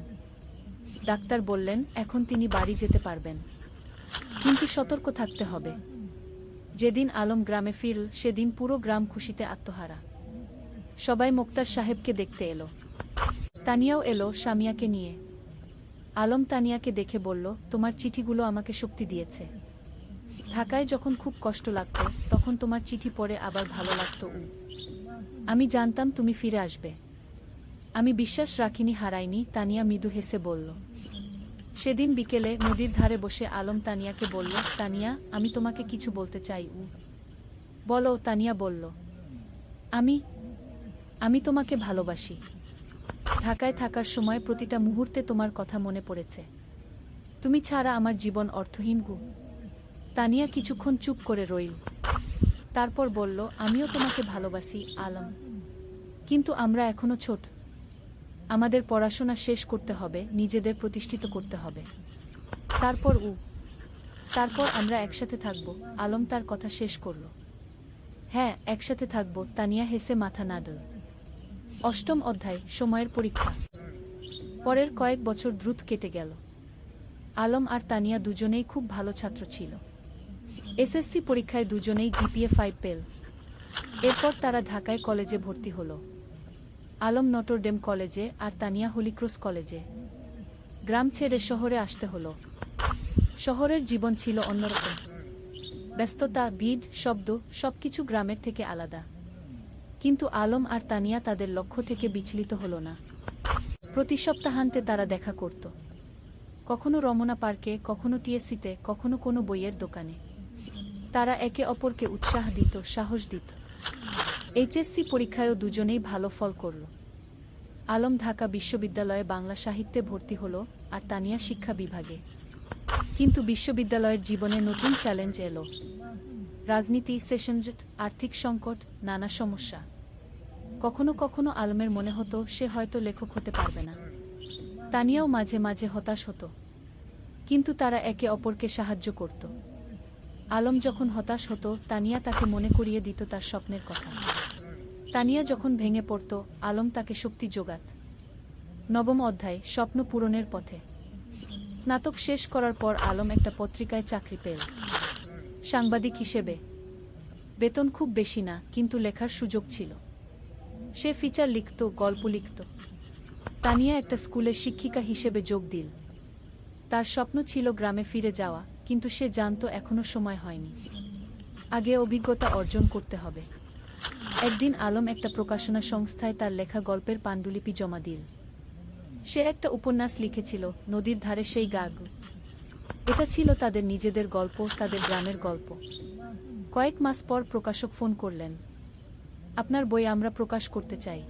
Speaker 1: ডাক্তার বললেন এখন তিনি বাড়ি যেতে পারবেন, কিন্তু সতর্ক থাকতে হবে। যেদিন আলম গ্রামে ফিরল সেদিন পুরো গ্রাম খুশিতে আত্মহারা। সবাই মোক্তার সাহেবকে দেখতে এলো। তানিয়াও এলো স্বামিয়াকে নিয়ে। আলম তানিয়াকে দেখে বলল, তোমার চিঠিগুলো আমাকে শক্তি দিয়েছে। ঢাকায় যখন খুব কষ্ট লাগত তখন তোমার চিঠি পড়ে আবার ভালো লাগত। আমি জানতাম তুমি ফিরে আসবে। আমি বিশ্বাস রাখিনি, হারাইনি। তানিয়া মৃদু হেসে বলল। সেদিন বিকেলে নদীর ধারে বসে আলম তানিয়াকে বলল, তানিয়া, আমি তোমাকে কিছু বলতে চাই। বলো। তানিয়া বলল, আমি তোমাকে ভালোবাসি। ঢাকায় থাকার সময় প্রতিটা মুহূর্তে তোমার কথা মনে পড়েছে। তুমি ছাড়া আমার জীবন অর্থহীন। তানিয়া কিছুক্ষণ চুপ করে রইল। তারপর বলল, আমিও তোমাকে ভালোবাসি আলম, কিন্তু আমরা এখনো ছোট। আমাদের পড়াশোনা শেষ করতে হবে, নিজেদের প্রতিষ্ঠিত করতে হবে। তারপর আমরা একসাথে থাকব। আলম তার কথা শেষ করল। হ্যাঁ, একসাথে থাকব। তানিয়া হেসে মাথা নাড়ল। অষ্টম অধ্যায়। সময়ের পরীক্ষা। পরের কয়েক বছর দ্রুত কেটে গেল। আলম আর তানিয়া দুজনেই খুব ভালো ছাত্র ছিল। এসএসসি পরীক্ষায় দুজনেই জিপিএ 5 পেল। এরপর তারা ঢাকায় কলেজে ভর্তি হল। আলম নটরডেম কলেজে আর তানিয়া হলিক্রস কলেজে। গ্রাম ছেড়ে শহরে আসতে হলো। শহরের জীবন ছিল অন্যরকম। ব্যস্ততা, ভিড়, শব্দ, সবকিছু গ্রামের থেকে আলাদা। কিন্তু আলম আর তানিয়া তাদের লক্ষ্য থেকে বিচলিত হলো না। প্রতি সপ্তাহান্তে তারা দেখা করত। কখনো রমনা পার্কে, কখনো টিএসসিতে, কখনো কোনো বইয়ের দোকানে। তারা একে অপরকে উৎসাহ দিত, সাহস দিত। এইচএসসি পরীক্ষায়ও দুজনেই ভালো ফল করল। আলম ঢাকা বিশ্ববিদ্যালয়ে বাংলা সাহিত্যে ভর্তি হল, আর তানিয়া শিক্ষা বিভাগে। কিন্তু বিশ্ববিদ্যালয়ের জীবনে নতুন চ্যালেঞ্জ এলো। রাজনীতি, সেশনজট, আর্থিক সংকট, নানা সমস্যা। কখনো কখনো আলমের মনে হতো সে হয়তো লেখক হতে পারবে না। তানিয়াও মাঝে মাঝে হতাশ হতো। কিন্তু তারা একে অপরকে সাহায্য করত। আলম যখন হতাশ হতো, তানিয়া তাকে মনে করিয়ে দিত তার স্বপ্নের কথা। তানিয়া যখন ভেঙে পড়ত, আলম তাকে শক্তি যোগাত। নবম অধ্যায়, স্বপ্ন পূরণের পথে। স্নাতক শেষ করার পর আলম একটা পত্রিকায় চাকরি পেল, সাংবাদিক হিসেবে। বেতন খুব বেশি না, কিন্তু লেখার সুযোগ ছিল। সে ফিচার লিখত, গল্প লিখত। তানিয়া একটা স্কুলে শিক্ষিকা হিসেবে যোগ দিল। তার স্বপ্ন ছিল গ্রামে ফিরে যাওয়া, কিন্তু সে জানত এখনো সময় হয়নি। আগে অভিজ্ঞতা অর্জন করতে হবে। একদিন আলম একটা প্রকাশনা সংস্থায় তার লেখা গল্পের পাণ্ডুলিপি জমা দিল। সে একটা উপন্যাস লিখেছিল, নদীর ধারে সেই গাগ। এটা ছিল তাদের নিজেদের গল্প, তাদের গ্রামের গল্প। কয়েক মাস পর প্রকাশক ফোন করলেন, আপনার বই আমরা প্রকাশ করতে চাই।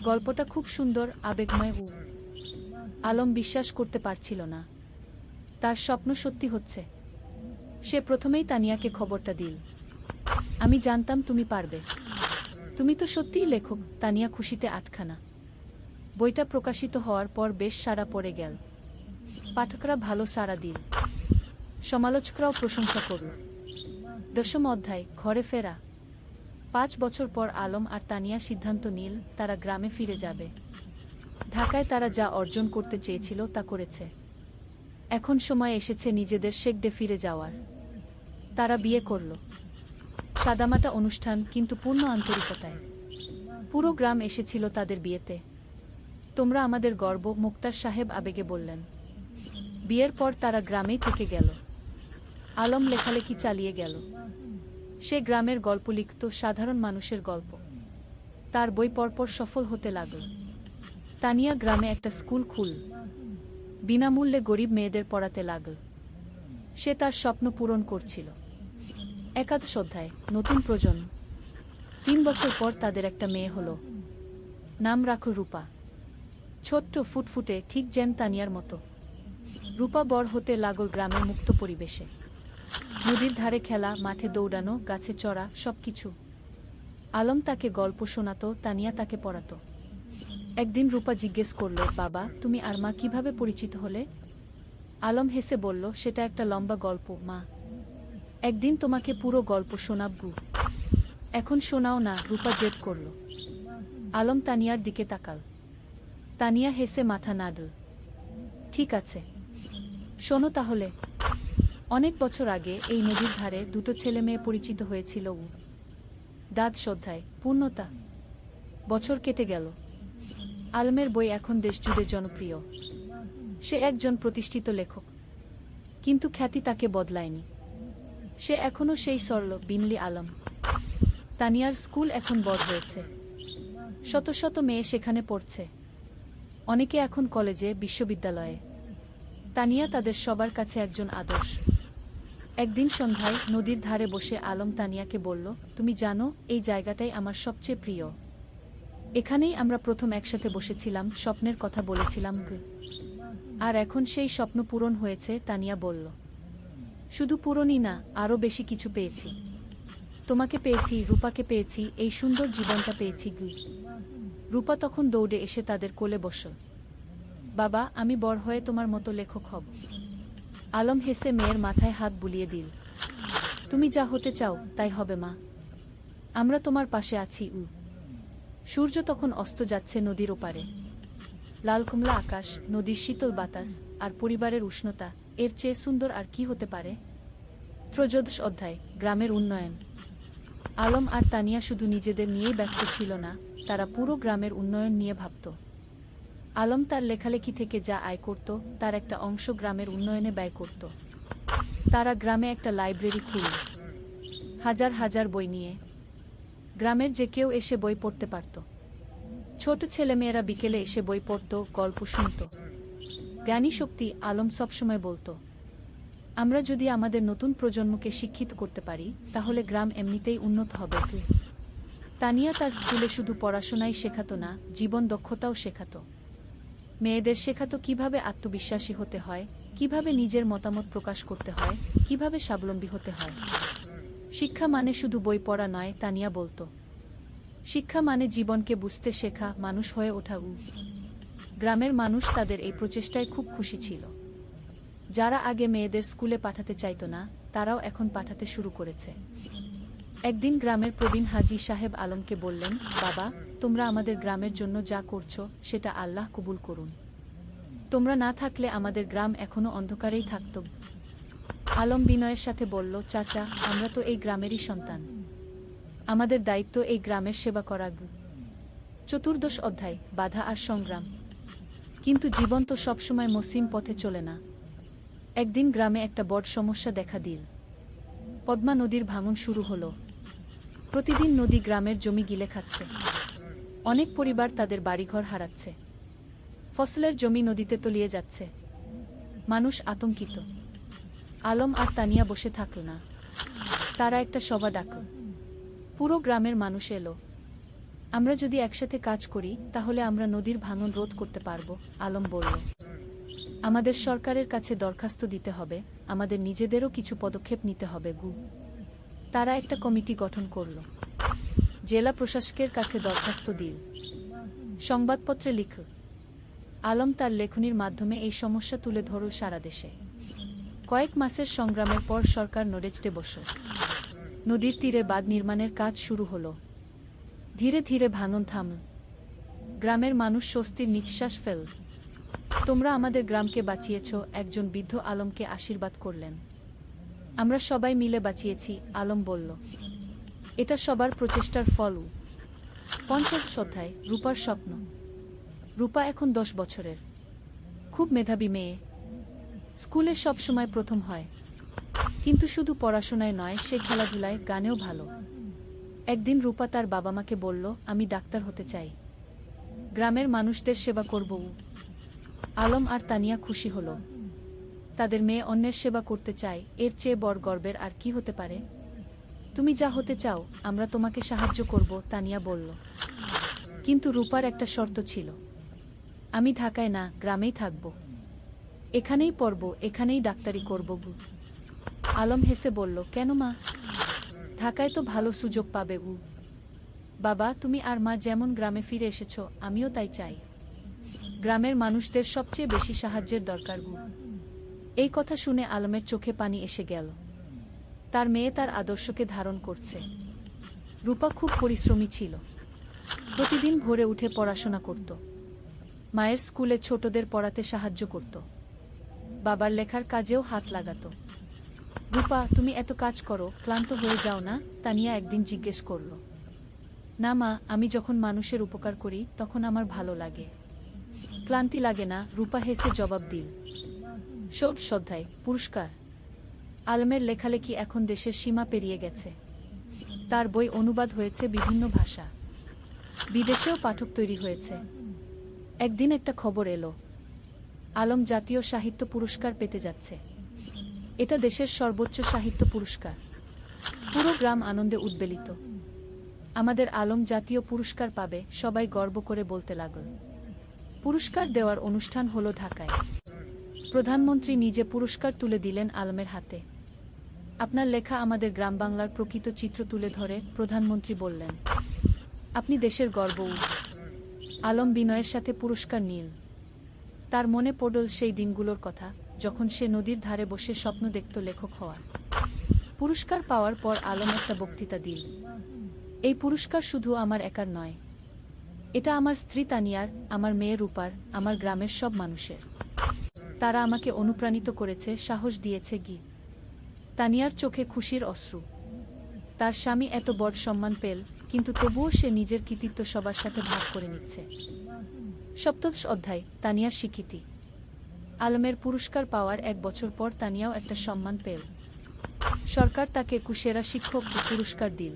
Speaker 1: গল্পটা খুব সুন্দর, আবেগময়। আলম বিশ্বাস করতে পারছিল না। তার স্বপ্ন সত্যি হচ্ছে। সে প্রথমেই তানিয়াকে খবরটা দিল, আমি জানতাম তুমি পারবে। তুমি তো সত্যিই লেখক। তানিয়া খুশিতে আটখানা। বইটা প্রকাশিত হওয়ার পর বেশ সাড়া পড়ে গেল। পাঠকরা ভালো সাড়া দিল, সমালোচকরাও প্রশংসা করল। দশম অধ্যায়, ঘরে ফেরা। 5 বছর পর আলম আর তানিয়া সিদ্ধান্ত নিল তারা গ্রামে ফিরে যাবে। ঢাকায় তারা যা অর্জন করতে চেয়েছিল তা করেছে। এখন সময় এসেছে নিজেদের শেকডে ফিরে যাওয়ার। তারা বিয়ে করল। সাদামাটা অনুষ্ঠান, কিন্তু পূর্ণ আন্তরিকতায়। পুরো গ্রাম এসেছিল তাদের বিয়েতে। তোমরা আমাদের গর্ব, মুক্তার সাহেব আবেগে বললেন। বিয়ের পর তারা গ্রামেই থেকে গেল। আলম লেখালেখি চালিয়ে গেল। সে গ্রামের গল্প লিখত, সাধারণ মানুষের গল্প। তার বই পরপর সফল হতে লাগল। তানিয়া গ্রামে একটা স্কুল খুলল। বিনামূল্যে গরিব মেয়েদের পড়াতে লাগল। সে তার স্বপ্ন পূরণ করছিল। একাদশ অধ্যায়, নতুন প্রজন্ম। 3 বছর পর তাদের একটা মেয়ে হলো। নাম রাখো রূপা। ছোট্ট, ফুটফুটে, ঠিক যেন তানিয়ার মতো। রূপা বড় হতে লাগল গ্রামের মুক্ত পরিবেশে। নদীর ধারে খেলা, মাঠে দৌড়ানো, গাছে চড়া, সবকিছু। আলম তাকে গল্প শোনাতো, তানিয়া তাকে পড়াতো। একদিন রূপা জিজ্ঞেস করল, বাবা, তুমি আর মা কিভাবে পরিচিত হলে? আলম হেসে বলল, সেটা একটা লম্বা গল্প মা। একদিন তোমাকে পুরো গল্প শোনাবো। এখন শোনাও না, রূপা জেদ করল। আলম তানিয়ার দিকে তাকাল। তানিয়া হেসে মাথা নাড়ল। ঠিক আছে, শোনো তাহলে। অনেক বছর আগে এই নদীর ধারে দুটো ছেলে মেয়ে পরিচিত হয়েছিল। দ্বাদশ অধ্যায়, পূর্ণতা। বছর কেটে গেল। আলমের বই এখন দেশ জুড়ে জনপ্রিয়। সে একজন প্রতিষ্ঠিত লেখক। কিন্তু খ্যাতি তাকে বদলায়নি। সে এখনও সেই সরল, বিমলি আলম। তানিয়ার স্কুল এখন বড় হয়েছে। শত শত মেয়ে সেখানে পড়ছে। অনেকে এখন কলেজে, বিশ্ববিদ্যালয়ে। তানিয়া তাদের সবার কাছে একজন আদর্শ। একদিন সন্ধ্যায় নদীর ধারে বসে আলম তানিয়াকে বলল, তুমি জানো, এই জায়গাটাই আমার সবচেয়ে প্রিয়। এখানেই আমরা প্রথম একসাথে বসেছিলাম, স্বপ্নের কথা বলেছিলাম। আর এখন সেই স্বপ্ন পূরণ হয়েছে, তানিয়া বলল। শুধু পূরণই না, আরও বেশি কিছু পেয়েছি। তোমাকে পেয়েছি, রূপাকে পেয়েছি, এই সুন্দর জীবনটা পেয়েছি। রূপা তখন দৌড়ে এসে তাদের কোলে বসল। বাবা, আমি বড় হয়ে তোমার মতো লেখক হব। আলম হেসে মেয়ের মাথায় হাত বুলিয়ে দিল। তুমি যা হতে চাও তাই হবে মা। আমরা তোমার পাশে আছি। সূর্য তখন অস্ত যাচ্ছে নদীর ওপারে। লাল কমলা আকাশ, নদীর শীতল বাতাস, আর পরিবারের উষ্ণতা, এর চেয়ে সুন্দর আর কি হতে পারে? ত্রয়োদশ অধ্যায়, গ্রামের উন্নয়ন। আলম আর তানিয়া শুধু নিজেদের নিয়েই ব্যস্ত ছিল না, তারা পুরো গ্রামের উন্নয়ন নিয়ে ভাবত। আলম তার লেখালেখি থেকে যা আয় করত তার একটা অংশ গ্রামের উন্নয়নে ব্যয় করত। তারা গ্রামে একটা লাইব্রেরি খুলল, হাজার হাজার বই নিয়ে। গ্রামের যে কেউ এসে বই পড়তে পারত। ছোট ছেলেমেয়েরা বিকেলে এসে বই পড়ত, গল্প শুনত। জ্ঞানী শক্তি আলম সবসময় বলতো, আমরা যদি আমাদের নতুন প্রজন্মকে শিক্ষিত করতে পারি তাহলে গ্রাম এমনিতেই উন্নত হবে। তানিয়া তার স্কুলে শুধু পড়াশোনাই শেখাতো না, জীবন দক্ষতাও শেখাতো। মেয়েদের শেখাতো কিভাবে আত্মবিশ্বাসী হতে হয়, কিভাবে নিজের মতামত প্রকাশ করতে হয়, কিভাবে স্বাবলম্বী হতে হয়। শিক্ষা মানে শুধু বই পড়া নয়, তানিয়া বলতো। শিক্ষা মানে জীবনকে বুঝতে শেখা, মানুষ হয়ে ওঠা। গ্রামের মানুষ তাদের এই প্রচেষ্টায় খুব খুশি ছিল। যারা আগে মেয়েদের স্কুলে পাঠাতে চাইতো না, তারাও এখন পাঠাতে শুরু করেছে। একদিন গ্রামের প্রবীণ হাজী সাহেব আলমকে বললেন, বাবা, তোমরা আমাদের গ্রামের জন্য যা করছো সেটা আল্লাহ কবুল করুন। তোমরা না থাকলে আমাদের গ্রাম এখনো অন্ধকারেই থাকত। আলম বিনয়ের সাথে বলল, চাচা, আমরা তো এই গ্রামেরই সন্তান। আমাদের দায়িত্ব এই গ্রামের সেবা করা। চতুর্দশ অধ্যায়, বাধা আর সংগ্রাম। কিন্তু জীবন তো সবসময় মসৃণ পথে চলে না। একদিন গ্রামে একটা বড় সমস্যা দেখা দিল। পদ্মা নদীর ভাঙন শুরু হলো। প্রতিদিন নদী গ্রামের জমি গিলে খাচ্ছে। অনেক পরিবার তাদের বাড়িঘর হারাচ্ছে। ফসলের জমি নদীতে তলিয়ে যাচ্ছে। মানুষ আতঙ্কিত। আলম আর তানিয়া বসে থাকল না। তারা একটা সভা ডাকল। পুরো গ্রামের মানুষ এলো। আমরা যদি একসাথে কাজ করি তাহলে আমরা নদীর ভাঙন রোধ করতে পারব, আলম বলল। আমাদের সরকারের কাছে দরখাস্ত দিতে হবে, আমাদের নিজেদেরও কিছু পদক্ষেপ নিতে হবে। তারা একটা কমিটি গঠন করল। জেলা প্রশাসকের কাছে দরখাস্ত দিল। সংবাদপত্রে লিখল। আলম তার লেখনীর মাধ্যমে এই সমস্যা তুলে ধরল সারা দেশে। কয়েক মাসের সংগ্রামের পর সরকার নড়েচড়ে বসল। নদীর তীরে বাঁধ নির্মাণের কাজ শুরু হলো। ধীরে ধীরে ভাঙন থামল। গ্রামের মানুষ স্বস্তির নিঃশ্বাস ফেল। তোমরা আমাদের গ্রামকে বাঁচিয়েছ, একজন বৃদ্ধ আলমকে আশীর্বাদ করলেন। আমরা সবাই মিলে বাঁচিয়েছি, আলম বলল। এটা সবার প্রচেষ্টার ফল। ৫০ অধ্যায়, রূপার স্বপ্ন। রূপা এখন ১০ বছরের। খুব মেধাবী মেয়ে। স্কুলে সব সময় প্রথম হয়। কিন্তু শুধু পড়াশোনায় নয়, সে খেলাধুলায়, গানেও ভালো। একদিন রূপা তার বাবা মাকে বলল, আমি ডাক্তার হতে চাই। গ্রামের মানুষদের সেবা করব। আলম আর তানিয়া খুশি হল। তাদের মেয়ে অন্যের সেবা করতে চায়, এর চেয়ে বড় গর্বের আর কি হতে পারে। তুমি যা হতে চাও আমরা তোমাকে সাহায্য করব, তানিয়া বলল। কিন্তু রূপার একটা শর্ত ছিল। আমি ঢাকায় না, গ্রামেই থাকব। এখানেই পড়ব, এখানেই ডাক্তারি করব। আলম হেসে বলল, কেন মা? ঢাকায় তো ভালো সুযোগ পাবে। বাবা, তুমি আর মা যেমন গ্রামে ফিরে এসেছ, আমিও তাই চাই। গ্রামের মানুষদের সবচেয়ে বেশি সাহায্যের দরকার। এই কথা শুনে আলমের চোখে পানি এসে গেল। তার মেয়ে তার আদর্শকে ধারণ করছে। রূপা খুব পরিশ্রমী ছিল। প্রতিদিন ভোরে উঠে পড়াশোনা করত। মায়ের স্কুলে ছোটদের পড়াতে সাহায্য করত। বাবার লেখার কাজেও হাত লাগাত। রূপা, তুমি এত কাজ করো, ক্লান্ত হয়ে যাও না? তানিয়া একদিন জিজ্ঞেস করল। না মা, আমি যখন মানুষের উপকার করি তখন আমার ভালো লাগে। ক্লান্তি লাগে না, রূপা হেসে জবাব দিল। অধ্যায়, পুরস্কার। আলমের লেখালেখি এখন দেশের সীমা পেরিয়ে গেছে। তার বই অনুবাদ হয়েছে বিভিন্ন ভাষা। বিদেশেও পাঠক তৈরি হয়েছে। একদিন একটা খবর এলো, আলম জাতীয় সাহিত্য পুরস্কার পেতে যাচ্ছে। এটা দেশের সর্বোচ্চ সাহিত্য পুরস্কার। পুরো গ্রাম আনন্দে উদ্বেলিত। আমাদের আলম জাতীয় পুরস্কার পাবে, সবাই গর্ব করে বলতে লাগল। পুরস্কার দেওয়ার অনুষ্ঠান হলো ঢাকায়। প্রধানমন্ত্রী নিজে পুরস্কার তুলে দিলেন আলমের হাতে। আপনার লেখা আমাদের গ্রাম বাংলার প্রকৃত চিত্র তুলে ধরে, প্রধানমন্ত্রী বললেন। আপনি দেশের গর্ব। আলম বিনয়ের সাথে পুরস্কার নিল। তার মনে পড়ল সেই দিনগুলোর কথা, যখন সে নদীর ধারে বসে স্বপ্ন দেখত লেখক হওয়ার। পুরস্কার পাওয়ার পর আলম একটা বক্তৃতা দিল। এই পুরস্কার শুধু আমার একার নয়, এটা আমার স্ত্রী তানিয়ার, আমার মেয়ে রূপার, আমার গ্রামের সব মানুষের। তারা আমাকে অনুপ্রাণিত করেছে, সাহস দিয়েছে। তানিয়ার চোখে খুশির অশ্রু। তার স্বামী এত বড় সম্মান পেল, কিন্তু তবুও সে নিজের কৃতিত্ব সবার সাথে ভাগ করে নিচ্ছে। সপ্তদশ অধ্যায়, তানিয়ার স্বীকৃতি। আলমের পুরস্কার পাওয়ার 1 বছর পর তানিয়াও একটা সম্মান পেল। সরকার তাকে কুশেরা শিক্ষক পুরস্কার দিল।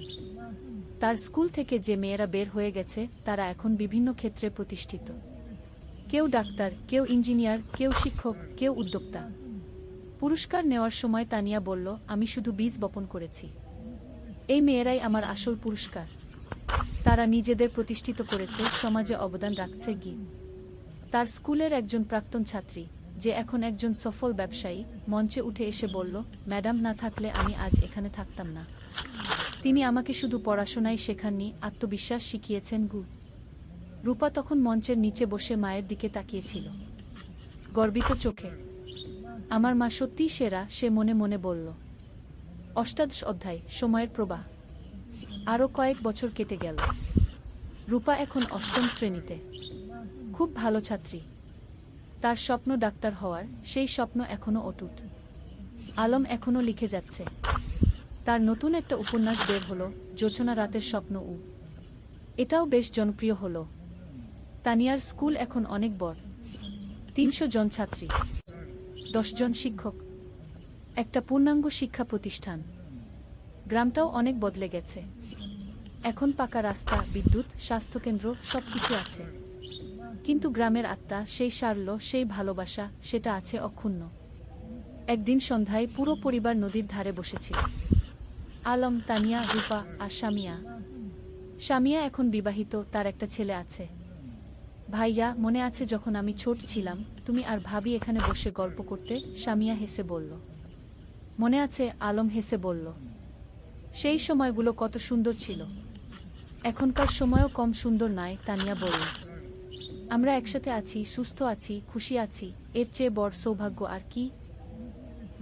Speaker 1: তার স্কুল থেকে যে মেয়েরা বের হয়ে গেছে তারা এখন বিভিন্ন ক্ষেত্রে প্রতিষ্ঠিত। কেউ ডাক্তার, কেউ ইঞ্জিনিয়ার, কেউ শিক্ষক, কেউ উদ্যোক্তা। পুরস্কার নেওয়ার সময় তানিয়া বলল, আমি শুধু বীজ বপন করেছি। এই মেয়েরাই আমার আসল পুরস্কার। তারা নিজেদের প্রতিষ্ঠিত করেছে, সমাজে অবদান রাখছে। তার স্কুলের একজন প্রাক্তন ছাত্রী, যে এখন একজন সফল ব্যবসায়ী, মঞ্চে উঠে এসে বলল, ম্যাডাম না থাকলে আমি আজ এখানে থাকতাম না। তিনি আমাকে শুধু পড়াশোনাই শেখাননি, আত্মবিশ্বাস শিখিয়েছেন। রূপা তখন মঞ্চের নিচে বসে মায়ের দিকে তাকিয়েছিল, গর্বিত চোখে। আমার মা সত্যিই সেরা, সে মনে মনে বলল। অষ্টাদশ অধ্যায়, সময়ের প্রবাহ। আরও কয়েক বছর কেটে গেল। রূপা এখন 8ম শ্রেণীতে, খুব ভালো ছাত্রী। তার স্বপ্ন ডাক্তার হওয়ার, সেই স্বপ্ন এখনও অটুট। আলম এখনও লিখে যাচ্ছে। তার নতুন একটা উপন্যাস বের হলো, জোছনা রাতের স্বপ্ন। এটাও বেশ জনপ্রিয় হলো। তানিয়ার স্কুল এখন অনেক বড়, 300 জন ছাত্রী, 10 জন শিক্ষক, একটা পূর্ণাঙ্গ শিক্ষা প্রতিষ্ঠান। গ্রামটাও অনেক বদলে গেছে। এখন পাকা রাস্তা, বিদ্যুৎ, স্বাস্থ্যকেন্দ্র, সবকিছু আছে। কিন্তু গ্রামের আত্মা, সেই সারল্য, সেই ভালোবাসা, সেটা আছে অক্ষুণ্ণ। একদিন সন্ধ্যায় পুরো পরিবার নদীর ধারে বসেছিল। আলম, তানিয়া, রূপা আর সামিয়া। সামিয়া এখন বিবাহিত, তার একটা ছেলে আছে। ভাইয়া, মনে আছে যখন আমি ছোট ছিলাম, তুমি আর ভাবি এখানে বসে গল্প করতে? সামিয়া হেসে বলল। মনে আছে, আলম হেসে বলল। সেই সময়গুলো কত সুন্দর ছিল। এখনকার সময়ও কম সুন্দর নয়, তানিয়া বলল। আমরা একসাথে আছি, সুস্থ আছি, খুশি আছি, এর চেয়ে বড় সৌভাগ্য আর কি?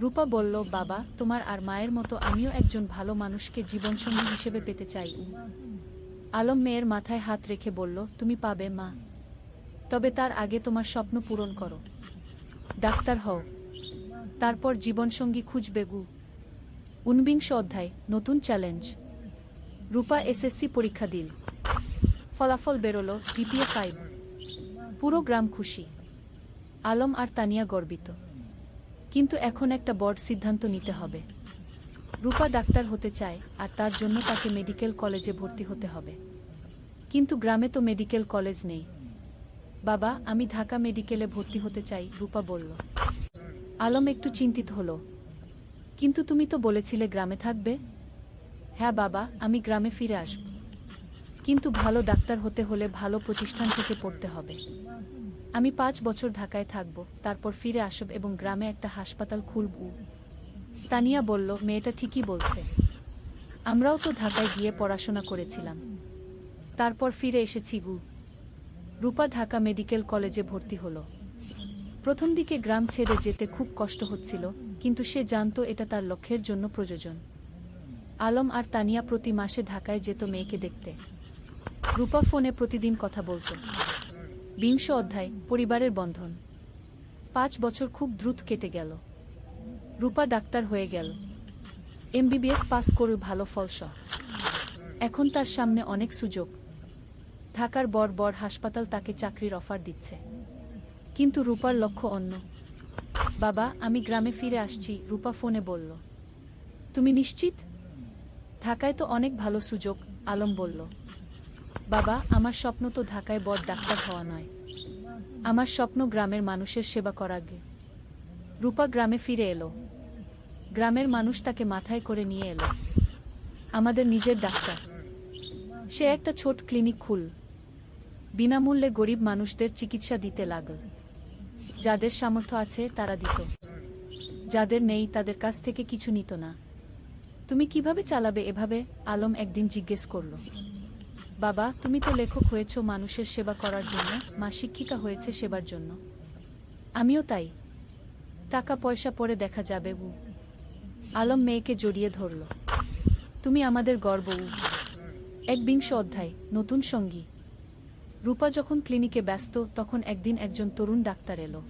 Speaker 1: রূপা বলল, বাবা, তোমার আর মায়ের মতো আমিও একজন ভালো মানুষকে জীবনসঙ্গী হিসেবে পেতে চাই। আলম মেয়ের মাথায় হাত রেখে বলল, তুমি পাবে মা। তবে তার আগে তোমার স্বপ্ন পূরণ করো, ডাক্তার হও, তারপর জীবনসঙ্গী খুঁজবে। 49 অধ্যায়, নতুন চ্যালেঞ্জ। রূপা এসএসসি পরীক্ষা দিল। ফলাফল বেরোলো, জিপিএ 5। পুরো গ্রাম খুশি। আলম আর তানিয়া গর্বিত। কিন্তু এখন একটা বড় সিদ্ধান্ত নিতে হবে। রূপা ডাক্তার হতে চায়, আর তার জন্য তাকে মেডিকেল কলেজে ভর্তি হতে হবে। কিন্তু গ্রামে তো মেডিকেল কলেজ নেই। বাবা, আমি ঢাকা মেডিকেলে ভর্তি হতে চাই, রূপা বলল। আলম একটু চিন্তিত হলো। কিন্তু তুমি তো বলেছিলে গ্রামে থাকবে। হ্যাঁ বাবা, আমি গ্রামে ফিরে আসব। কিন্তু ভালো ডাক্তার হতে হলে ভালো প্রতিষ্ঠান থেকে পড়তে হবে। আমি 5 বছর ঢাকায় থাকব, তারপর ফিরে আসব এবং গ্রামে একটা হাসপাতাল খুলব। তানিয়া বলল, মেয়েটা ঠিকই বলছে। আমরাও তো ঢাকায় গিয়ে পড়াশোনা করেছিলাম, তারপর ফিরে এসেছি। রূপা ঢাকা মেডিকেল কলেজে ভর্তি হলো। প্রথম দিকে গ্রাম ছেড়ে যেতে খুব কষ্ট হচ্ছিল, কিন্তু সে জানত এটা তার লক্ষ্যের জন্য প্রয়োজন। আলম আর তানিয়া প্রতি মাসে ঢাকায় যেত মেয়েকে দেখতে। রূপা ফোনে প্রতিদিন কথা বলত। 20 অধ্যায়, পরিবারের বন্ধন। 5 বছর খুব দ্রুত কেটে গেল। রূপা ডাক্তার হয়ে গেল, এমবিবিএস পাস করে ভালো ফলসহ। এখন তার সামনে অনেক সুযোগ। ঢাকার বড় বড় হাসপাতাল তাকে চাকরির অফার দিচ্ছে। কিন্তু রূপার লক্ষ্য অন্য। বাবা, আমি গ্রামে ফিরে আসছি, রূপা ফোনে বলল। তুমি নিশ্চিত? ঢাকায় তো অনেক ভালো সুযোগ, আলম বলল। বাবা, আমার স্বপ্ন তো ঢাকায় বড় ডাক্তার হওয়া নয়। আমার স্বপ্ন গ্রামের মানুষের সেবা করা। রূপা গ্রামে ফিরে এলো। গ্রামের মানুষ তাকে মাথায় করে নিয়ে এলো। আমাদের নিজের ডাক্তার। সে একটা ছোট ক্লিনিক খুল, বিনামূল্যে গরিব মানুষদের চিকিৎসা দিতে লাগল। যাদের সামর্থ্য আছে তারা দিত, যাদের নেই তাদের কাছ থেকে কিছু নিত না। তুমি কিভাবে চালাবে এভাবে? আলম একদিন জিজ্ঞেস করল। বাবা, তুমি তো লেখক হয়েছ মানুষের সেবা করার জন্য, মা শিক্ষিকা হয়েছে সেবার জন্য। আমিও তাই। টাকা পয়সা পরে দেখা যাবে। আলম মেয়েকে জড়িয়ে ধরল। তুমি আমাদের গর্ব। 21 অধ্যায়, নতুন সঙ্গী। রূপা যখন ক্লিনিকে ব্যস্ত, তখন একদিন একজন তরুণ ডাক্তার এলো।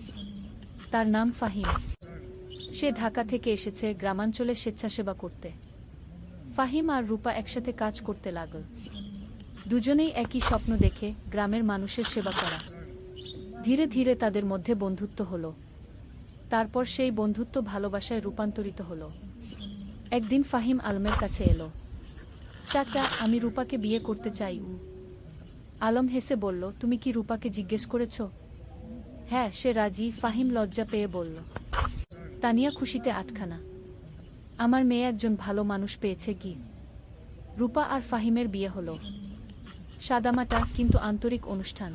Speaker 1: তার নাম ফাহিম। সে ঢাকা থেকে এসেছে গ্রামাঞ্চলে স্বেচ্ছাসেবা করতে। ফাহিম আর রূপা একসাথে কাজ করতে লাগল। দুজনেই একই স্বপ্ন দেখে গ্রামের মানুষের সেবা করা। ধীরে ধীরে তাদের মধ্যে বন্ধুত্ব হলো। তারপর সেই বন্ধুত্ব ভালোবাসায় রূপান্তরিত হলো। একদিন ফাহিম আলমের কাছে এলো। চাচা, আমি রূপাকে বিয়ে করতে চাই। আলম হেসে বলল, তুমি কি রূপাকে জিজ্ঞেস করেছ? হ্যাঁ, সে রাজি। ফাহিম লজ্জা পেয়ে বলল। তানিয়া খুশিতে আটখানা। আমার মেয়ে একজন ভালো মানুষ পেয়েছে কি। রূপা আর ফাহিমের বিয়ে হলো। সাদামাটা কিন্তু আন্তরিক অনুষ্ঠান।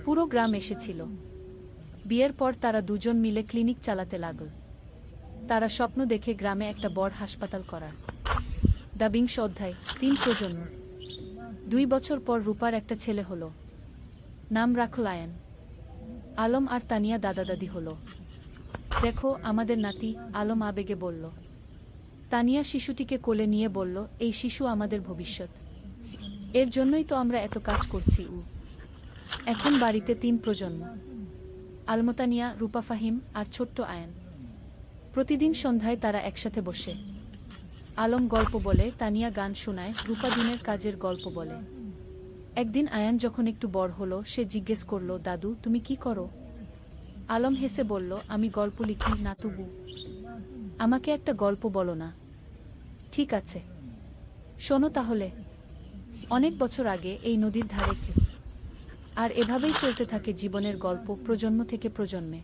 Speaker 1: পুরো গ্রাম এসেছিল। বিয়ের পর তারা দুজন মিলে ক্লিনিক চালাতে লাগল। তারা স্বপ্ন দেখে গ্রামে একটা বড় হাসপাতাল করার। বিংশ অধ্যায়, 3 প্রজন্ম। 2 বছর পর রূপার একটা ছেলে হলো। নাম রাখল আয়ান। আলম আর তানিয়া দাদা দাদি হলো। দেখো আমাদের নাতি, আলম আবেগে বলল। তানিয়া শিশুটিকে কোলে নিয়ে বলল, এই শিশু আমাদের ভবিষ্যৎ। এর জন্যই তো আমরা এত কাজ করছি। এখন বাড়িতে 3 প্রজন্ম। আলমতানিয়া, রূপা, ফাহিম আর ছোট্ট আয়ান। প্রতিদিন সন্ধ্যায় তারা একসাথে বসে। আলম গল্প বলে, তানিয়া গান শোনায়, রূপা দিনের কাজের গল্প বলে। একদিন আয়ান যখন একটু বড় হলো, সে জিজ্ঞেস করল, দাদু তুমি কি করো? আলম হেসে বলল, আমি গল্প লিখি। না তবু আমাকে একটা গল্প বলো না? ঠিক আছে, শোনো তাহলে। অনেক বছর আগে এই নদীর ধারে কেউ। আর এভাবেই চলতে থাকে জীবনের গল্প, প্রজন্ম থেকে প্রজন্মে।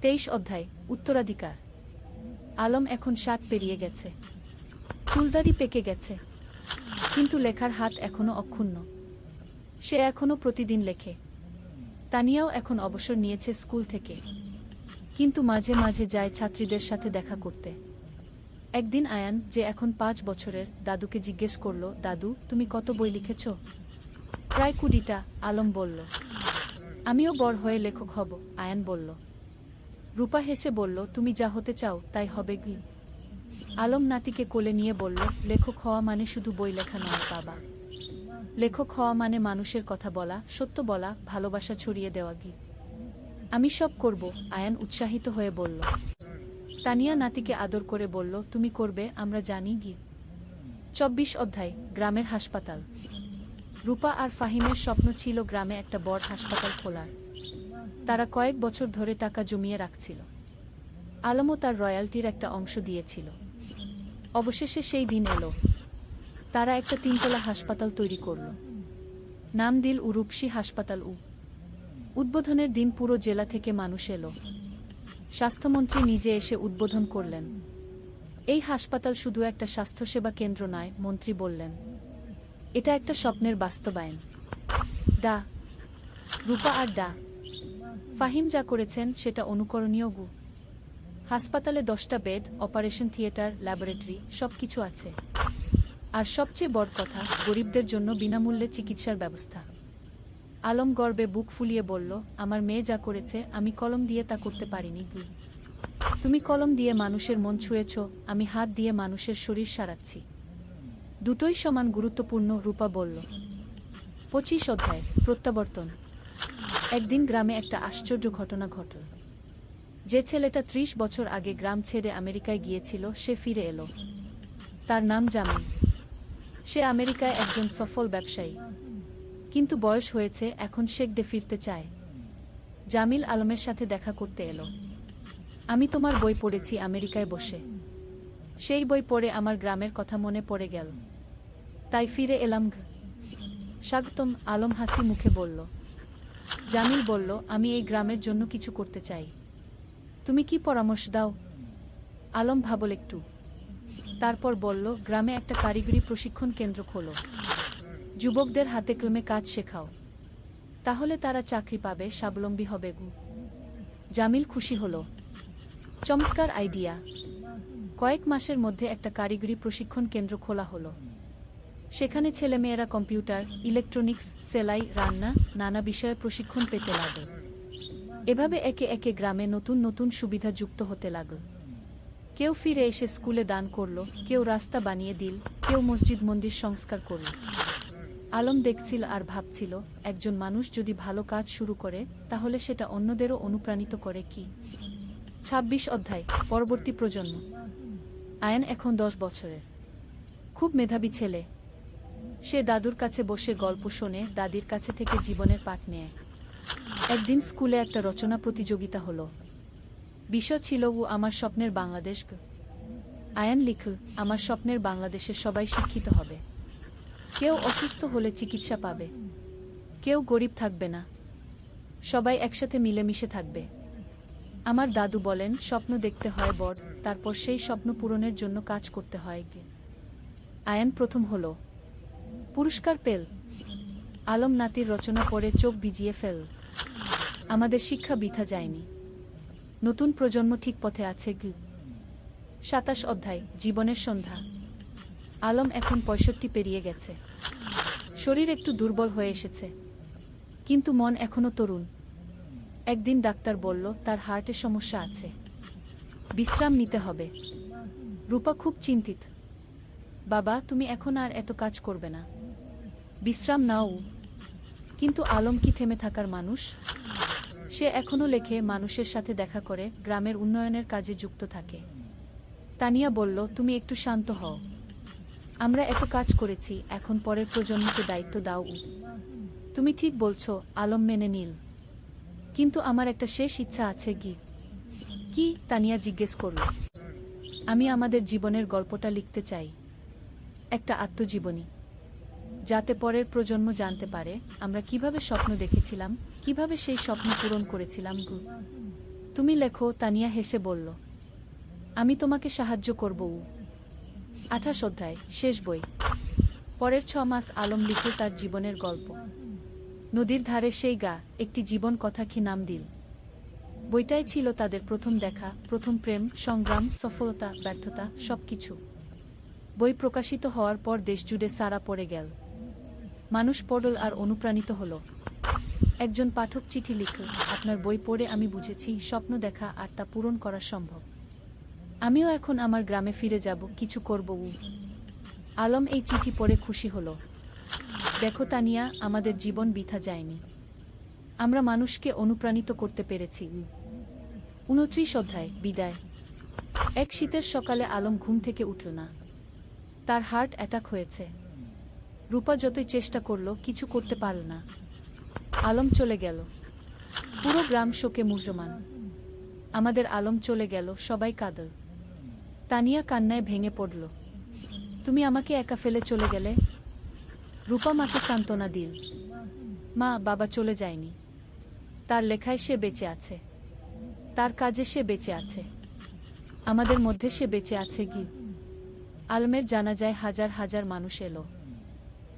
Speaker 1: 23 অধ্যায়, উত্তরাধিকার। আলম এখন 60 পেরিয়ে গেছে। চুলদাড়ি পেকে গেছে, কিন্তু লেখার হাত এখনো অক্ষুণ্ণ। সে এখনো প্রতিদিন লেখে। তানিয়াও এখন অবসর নিয়েছে স্কুল থেকে, কিন্তু মাঝে মাঝে যায় ছাত্রীদের সাথে দেখা করতে। একদিন আয়ান, যে এখন 5 বছরের, দাদুকে জিজ্ঞেস করল, দাদু তুমি কত বই লিখেছ? প্রায় 20টা, আলম বলল। আমিও বড় হয়ে লেখক হব, আয়ান বলল। রূপা হেসে বলল, তুমি যা হতে চাও তাই হবে কি? আলম নাতিকে কোলে নিয়ে বলল, লেখক হওয়া মানে শুধু বই লেখা নয় বাবা। লেখক হওয়া মানে মানুষের কথা বলা, সত্য বলা, ভালোবাসা ছড়িয়ে দেওয়া। কি আমি সব করব, আয়ান উৎসাহিত হয়ে বলল। তানিয়া নাতিকে আদর করে বলল, তুমি করবে, আমরা জানি। গি 24 অধ্যায়, গ্রামের হাসপাতাল। রূপা আর ফাহিমের স্বপ্ন ছিল গ্রামে একটা বড় হাসপাতাল খোলার। তারা কয়েক বছর ধরে টাকা জমিয়ে রাখছিল। আলমও তার রয়্যালটির একটা অংশ দিয়েছিল। অবশেষে সেই দিন এলো। তারা একটা 3তলা হাসপাতাল তৈরি করল। নাম দিল রূপসী হাসপাতাল। উদ্বোধনের দিন পুরো জেলা থেকে মানুষ এলো। স্বাস্থ্যমন্ত্রী নিজে এসে উদ্বোধন করলেন। এই হাসপাতাল শুধু একটা স্বাস্থ্যসেবা কেন্দ্র নয়, মন্ত্রী বললেন, এটা একটা স্বপ্নের বাস্তবায়ন। ডা রূপা আর ডা ফাহিম যা করেছেন সেটা অনুকরণীয়। হাসপাতালে 10টা বেড, অপারেশন থিয়েটার, ল্যাবরেটরি, সবকিছু আছে। আর সবচেয়ে বড় কথা, গরিবদের জন্য বিনামূল্যে চিকিৎসার ব্যবস্থা। আলম গর্বে বুক ফুলিয়ে বলল, আমার মেয়ে যা করেছে আমি কলম দিয়ে তা করতে পারিনি। তুমি কলম দিয়ে মানুষের মন ছুঁয়েছ, আমি হাত দিয়ে মানুষের শরীর সারাচ্ছি। দুটোই সমান গুরুত্বপূর্ণ, রূপা বলল। 25 অধ্যায়, প্রত্যাবর্তন। একদিন গ্রামে একটা আশ্চর্য ঘটনা ঘটল। যে ছেলেটা 30 বছর আগে গ্রাম ছেড়ে আমেরিকায় গিয়েছিল, সে ফিরে এলো। তার নাম জামিল। সে আমেরিকায় একজন সফল ব্যবসায়ী, কিন্তু বয়স হয়েছে, এখন শেখদে ফিরতে চায়। জামিল আলমের সাথে দেখা করতে এলো। আমি তোমার বই পড়েছি আমেরিকায় বসে। সেই বই পড়ে আমার গ্রামের কথা মনে পড়ে গেল, তাই ফিরে এলাম। স্বাগতম, আলম হাসি মুখে বলল। জামিল বলল, আমি এই গ্রামের জন্য কিছু করতে চাই। তুমি কি পরামর্শ দাও? আলম ভাবল একটু, তারপর বলল, গ্রামে একটা কারিগরি প্রশিক্ষণ কেন্দ্র খোলো। যুবকদের হাতে কলমে কাজ শেখাও, তাহলে তারা চাকরি পাবে, স্বাবলম্বী হবে। জামিল খুশি হলো। চমৎকার আইডিয়া। কয়েক মাসের মধ্যে একটা কারিগরি প্রশিক্ষণ কেন্দ্র খোলা হলো। সেখানে ছেলেমেয়েরা কম্পিউটার, ইলেকট্রনিক্স, সেলাই, রান্না, নানা বিষয়ে প্রশিক্ষণ পেতে লাগল। এভাবে একে একে গ্রামে নতুন নতুন সুবিধা যুক্ত হতে লাগল। কেউ ফিরে এসে স্কুলে দান করল, কেউ রাস্তা বানিয়ে দিল, কেউ মসজিদ মন্দির সংস্কার করল। আলম দেখছিল আর ভাবছিল, একজন মানুষ যদি ভালো কাজ শুরু করে, তাহলে সেটা অন্যদেরও অনুপ্রাণিত করে। কি 26 অধ্যায়, পরবর্তী প্রজন্ম। আয়ান এখন 10 বছরের, খুব মেধাবী ছেলে। সে দাদুর কাছে বসে গল্প শোনে, দাদির কাছে থেকে জীবনের পাঠ নেয়। একদিন স্কুলে একটা রচনা প্রতিযোগিতা হলো। বিষয় ছিল আমার স্বপ্নের বাংলাদেশ। আয়ান লিখল, আমার স্বপ্নের বাংলাদেশে সবাই শিক্ষিত হবে, কেউ অসুস্থ হলে চিকিৎসা পাবে, কেউ গরিব থাকবে না, সবাই একসাথে মিলেমিশে থাকবে। আমার দাদু বলেন, স্বপ্ন দেখতে হয় বড়, তারপর সেই স্বপ্ন পূরণের জন্য কাজ করতে হয়। আয়ান প্রথম হলো, পুরস্কার পেল। আলম নাতির রচনা পড়ে চোখ ভিজিয়ে ফেল। আমাদের শিক্ষা বৃথা যায়নি, নতুন প্রজন্ম ঠিক পথে আছে। ২৭ অধ্যায়, জীবনের সন্ধ্যা। আলম এখন ৬৫ পেরিয়ে গেছে, শরীর একটু দুর্বল হয়ে এসেছে, কিন্তু মন এখনো তরুণ। একদিন ডাক্তার বলল তার হার্টে সমস্যা আছে, বিশ্রাম নিতে হবে। রূপা খুব চিন্তিত। বাবা, তুমি এখন আর এত কাজ করবে না, বিশ্রাম নাও। কিন্তু আলম কি থেমে থাকার মানুষ? সে এখনো লেখে, মানুষের সাথে দেখা করে, গ্রামের উন্নয়নের কাজে যুক্ত থাকে। তানিয়া বলল, তুমি একটু শান্ত হও, আমরা এত কাজ করেছি, এখন পরের প্রজন্মকে দায়িত্ব দাও। তুমি ঠিক বলছো, আলম মেনে নিল। কিন্তু আমার একটা শেষ ইচ্ছা আছে। কি? তানিয়া জিজ্ঞেস করল। আমি আমাদের জীবনের গল্পটা লিখতে চাই, একটা আত্মজীবনী, যাতে পরের প্রজন্ম জানতে পারে আমরা কিভাবে স্বপ্ন দেখেছিলাম, কিভাবে সেই স্বপ্ন পূরণ করেছিলাম। তুমি লেখো, তানিয়া হেসে বলল। আমি তোমাকে সাহায্য করব। ২৮ অধ্যায়, শেষ বই। পরের ৬ মাস আলম লিখে তার জীবনের গল্প। নদীর ধারে সেই গা, একটি জীবন কথা কি নাম দিল। বইটাই ছিল তাদের প্রথম দেখা, প্রথম প্রেম, সংগ্রাম, সফলতা, ব্যর্থতা, সবকিছু। বই প্রকাশিত হওয়ার পর দেশজুড়ে সাড়া পড়ে গেল। মানুষ পড়ল আর অনুপ্রাণিত হল। একজন পাঠক চিঠি লিখল, আপনার বই পড়ে আমি বুঝেছি স্বপ্ন দেখা আর তা পূরণ করা সম্ভব। আমিও এখন আমার গ্রামে ফিরে যাব, কিছু করব। আলম এই চিঠি পড়ে খুশি হল। দেখো তানিয়া, আমাদের জীবন বৃথা যায়নি, আমরা মানুষকে অনুপ্রাণিত করতে পেরেছি। ২৯ অধ্যায়, বিদায়। এক শীতের সকালে আলম ঘুম থেকে উঠল না, তার হার্ট অ্যাটাক হয়েছে। রূপা যতই চেষ্টা করল, কিছু করতে পারল না। আলম চলে গেল, পুরো গ্রাম শোকে মুহ্যমান। আমাদের আলম চলে গেল, সবাই কাঁদল। তানিয়া কান্নায় ভেঙে পড়ল। তুমি আমাকে একা ফেলে চলে গেলে। রূপা মাকে সান্ত্বনা দিল। মা, বাবা চলে যায়নি, তার লেখায় সে বেঁচে আছে, তার কাজে সে বেঁচে আছে, আমাদের মধ্যে সে বেঁচে আছে। আলমের জানাজায় হাজার হাজার মানুষ এলো।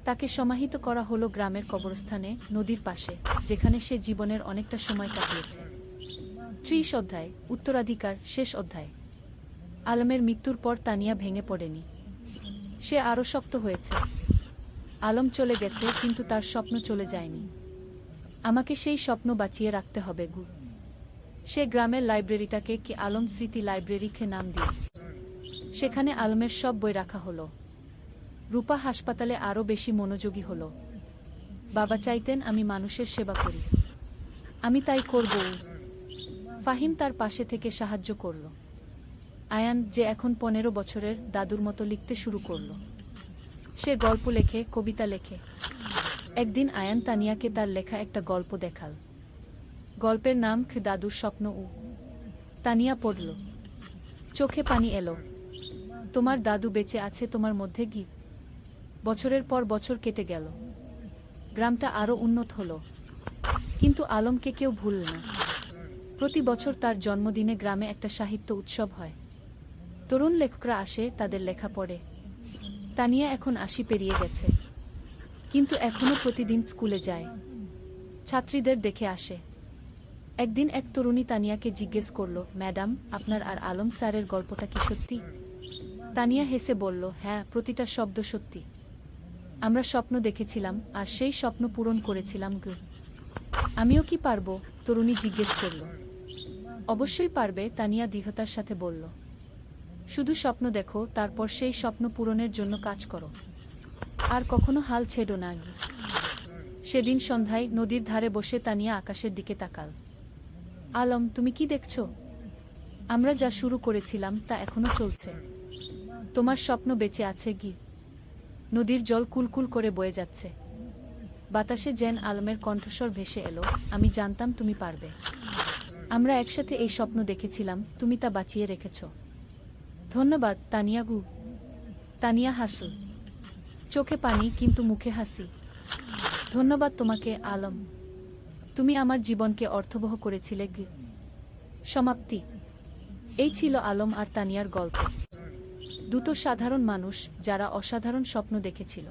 Speaker 1: তাকে সমাহিত করা হলো গ্রামের কবরস্থানে, নদীর পাশে, যেখানে সে জীবনের অনেকটা সময় কাটিয়েছে। ৩০ অধ্যায়, উত্তরাধিকার, শেষ অধ্যায়। আলমের মৃত্যুর পর তানিয়া ভেঙে পড়েনি, সে আরও শক্ত হয়েছে। আলম চলে গেছে, কিন্তু তার স্বপ্ন চলে যায়নি। আমাকে সেই স্বপ্ন বাঁচিয়ে রাখতে হবে। সে গ্রামের লাইব্রেরিটাকে কি আলম স্মৃতি লাইব্রেরিকে নাম দিল। সেখানে আলমের সব বই রাখা হলো। রূপা হাসপাতালে আরও বেশি মনোযোগী হলো। বাবা চাইতেন আমি মানুষের সেবা করি, আমি তাই করব। ফাহিম তার পাশে থেকে সাহায্য করল। আয়ান, যে এখন ১৫ বছরের, দাদুর মতো লিখতে শুরু করল। সে গল্প লেখে, কবিতা লেখে। একদিন আয়ান তানিয়াকে তার লেখা একটা গল্প দেখাল। গল্পের নাম দাদুর স্বপ্ন। তানিয়া পড়ল, চোখে পানি এলো। তোমার দাদু বেঁচে আছে তোমার মধ্যে। বছরের পর বছর কেটে গেল, গ্রামটা আরও উন্নত হলো, কিন্তু আলমকে কেউ ভুলল না। প্রতি বছর তার জন্মদিনে গ্রামে একটা সাহিত্য উৎসব হয়। তরুণ লেখকরা আসে, তাদের লেখা পড়ে। তানিয়া এখন ৮০ পেরিয়ে গেছে, কিন্তু এখনও প্রতিদিন স্কুলে যায়, ছাত্রীদের দেখে আসে। একদিন এক তরুণী তানিয়াকে জিজ্ঞেস করল, ম্যাডাম, আপনার আর আলম স্যারের গল্পটা কি সত্যি? তানিয়া হেসে বলল, হ্যাঁ, প্রতিটা শব্দ সত্যি। আমরা স্বপ্ন দেখেছিলাম, আর সেই স্বপ্ন পূরণ করেছিলাম। আমিও কি পারবো? তরুণী জিজ্ঞেস করল। অবশ্যই পারবে, তানিয়া দৃঢ়তার সাথে বলল। শুধু স্বপ্ন দেখো, তারপর সেই স্বপ্ন পূরণের জন্য কাজ করো, আর কখনো হাল ছেড়ো না। সেদিন সন্ধ্যায় নদীর ধারে বসে তানিয়া আকাশের দিকে তাকাল। আলম, তুমি কি দেখছো? আমরা যা শুরু করেছিলাম তা এখনো চলছে। তোমার স্বপ্ন বেঁচে আছে। নদীর জল কুলকুল করে বয়ে যাচ্ছে। বাতাসে যেন আলমের কণ্ঠস্বর ভেসে এলো, আমি জানতাম তুমি পারবে। আমরা একসাথে এই স্বপ্ন দেখেছিলাম, তুমি তা বাঁচিয়ে রেখেছ। ধন্যবাদ তানিয়াগু। তানিয়া হাসল, চোখে পানি কিন্তু মুখে হাসি। ধন্যবাদ তোমাকে আলম, তুমি আমার জীবনকে অর্থবহ করেছিলে। সমাপ্তি। এই ছিল আলম আর তানিয়ার গল্প। দুটো সাধারণ মানুষ যারা অসাধারণ স্বপ্ন দেখেছিল।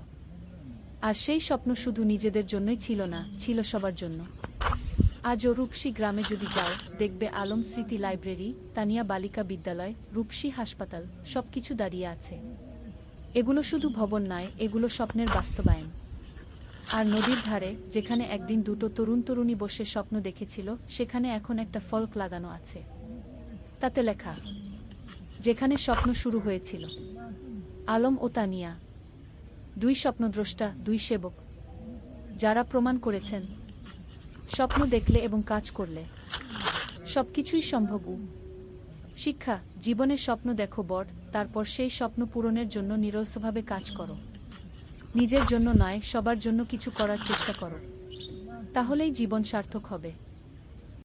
Speaker 1: আর সেই স্বপ্ন শুধু নিজেদের জন্যই ছিল না, ছিল সবার জন্য। আজও রূপসী গ্রামে যদি যাও, দেখবে আলম স্মৃতি লাইব্রেরি, তানিয়া বালিকা বিদ্যালয়, রূপসী হাসপাতাল, সবকিছু দাঁড়িয়ে আছে। এগুলো শুধু ভবন নয়, এগুলো স্বপ্নের বাস্তবায়ন। আর নদীর ধারে, যেখানে একদিন দুটো তরুণ তরুণী বসে স্বপ্ন দেখেছিল, সেখানে এখন একটা ফলক লাগানো আছে। তাতে লেখা, যেখানে স্বপ্ন শুরু হয়েছিল। আলম ও তানিয়া, দুই স্বপ্নদ্রষ্টা, দুই সেবক, যারা প্রমাণ করেছেন স্বপ্ন দেখলে এবং কাজ করলে সবকিছুই সম্ভব। শিক্ষা, জীবনে স্বপ্ন দেখো বড়, তারপর সেই স্বপ্ন পূরণের জন্য নিরলসভাবে কাজ করো। নিজের জন্য নয়, সবার জন্য কিছু করার চেষ্টা করো। তাহলেই জীবন সার্থক হবে।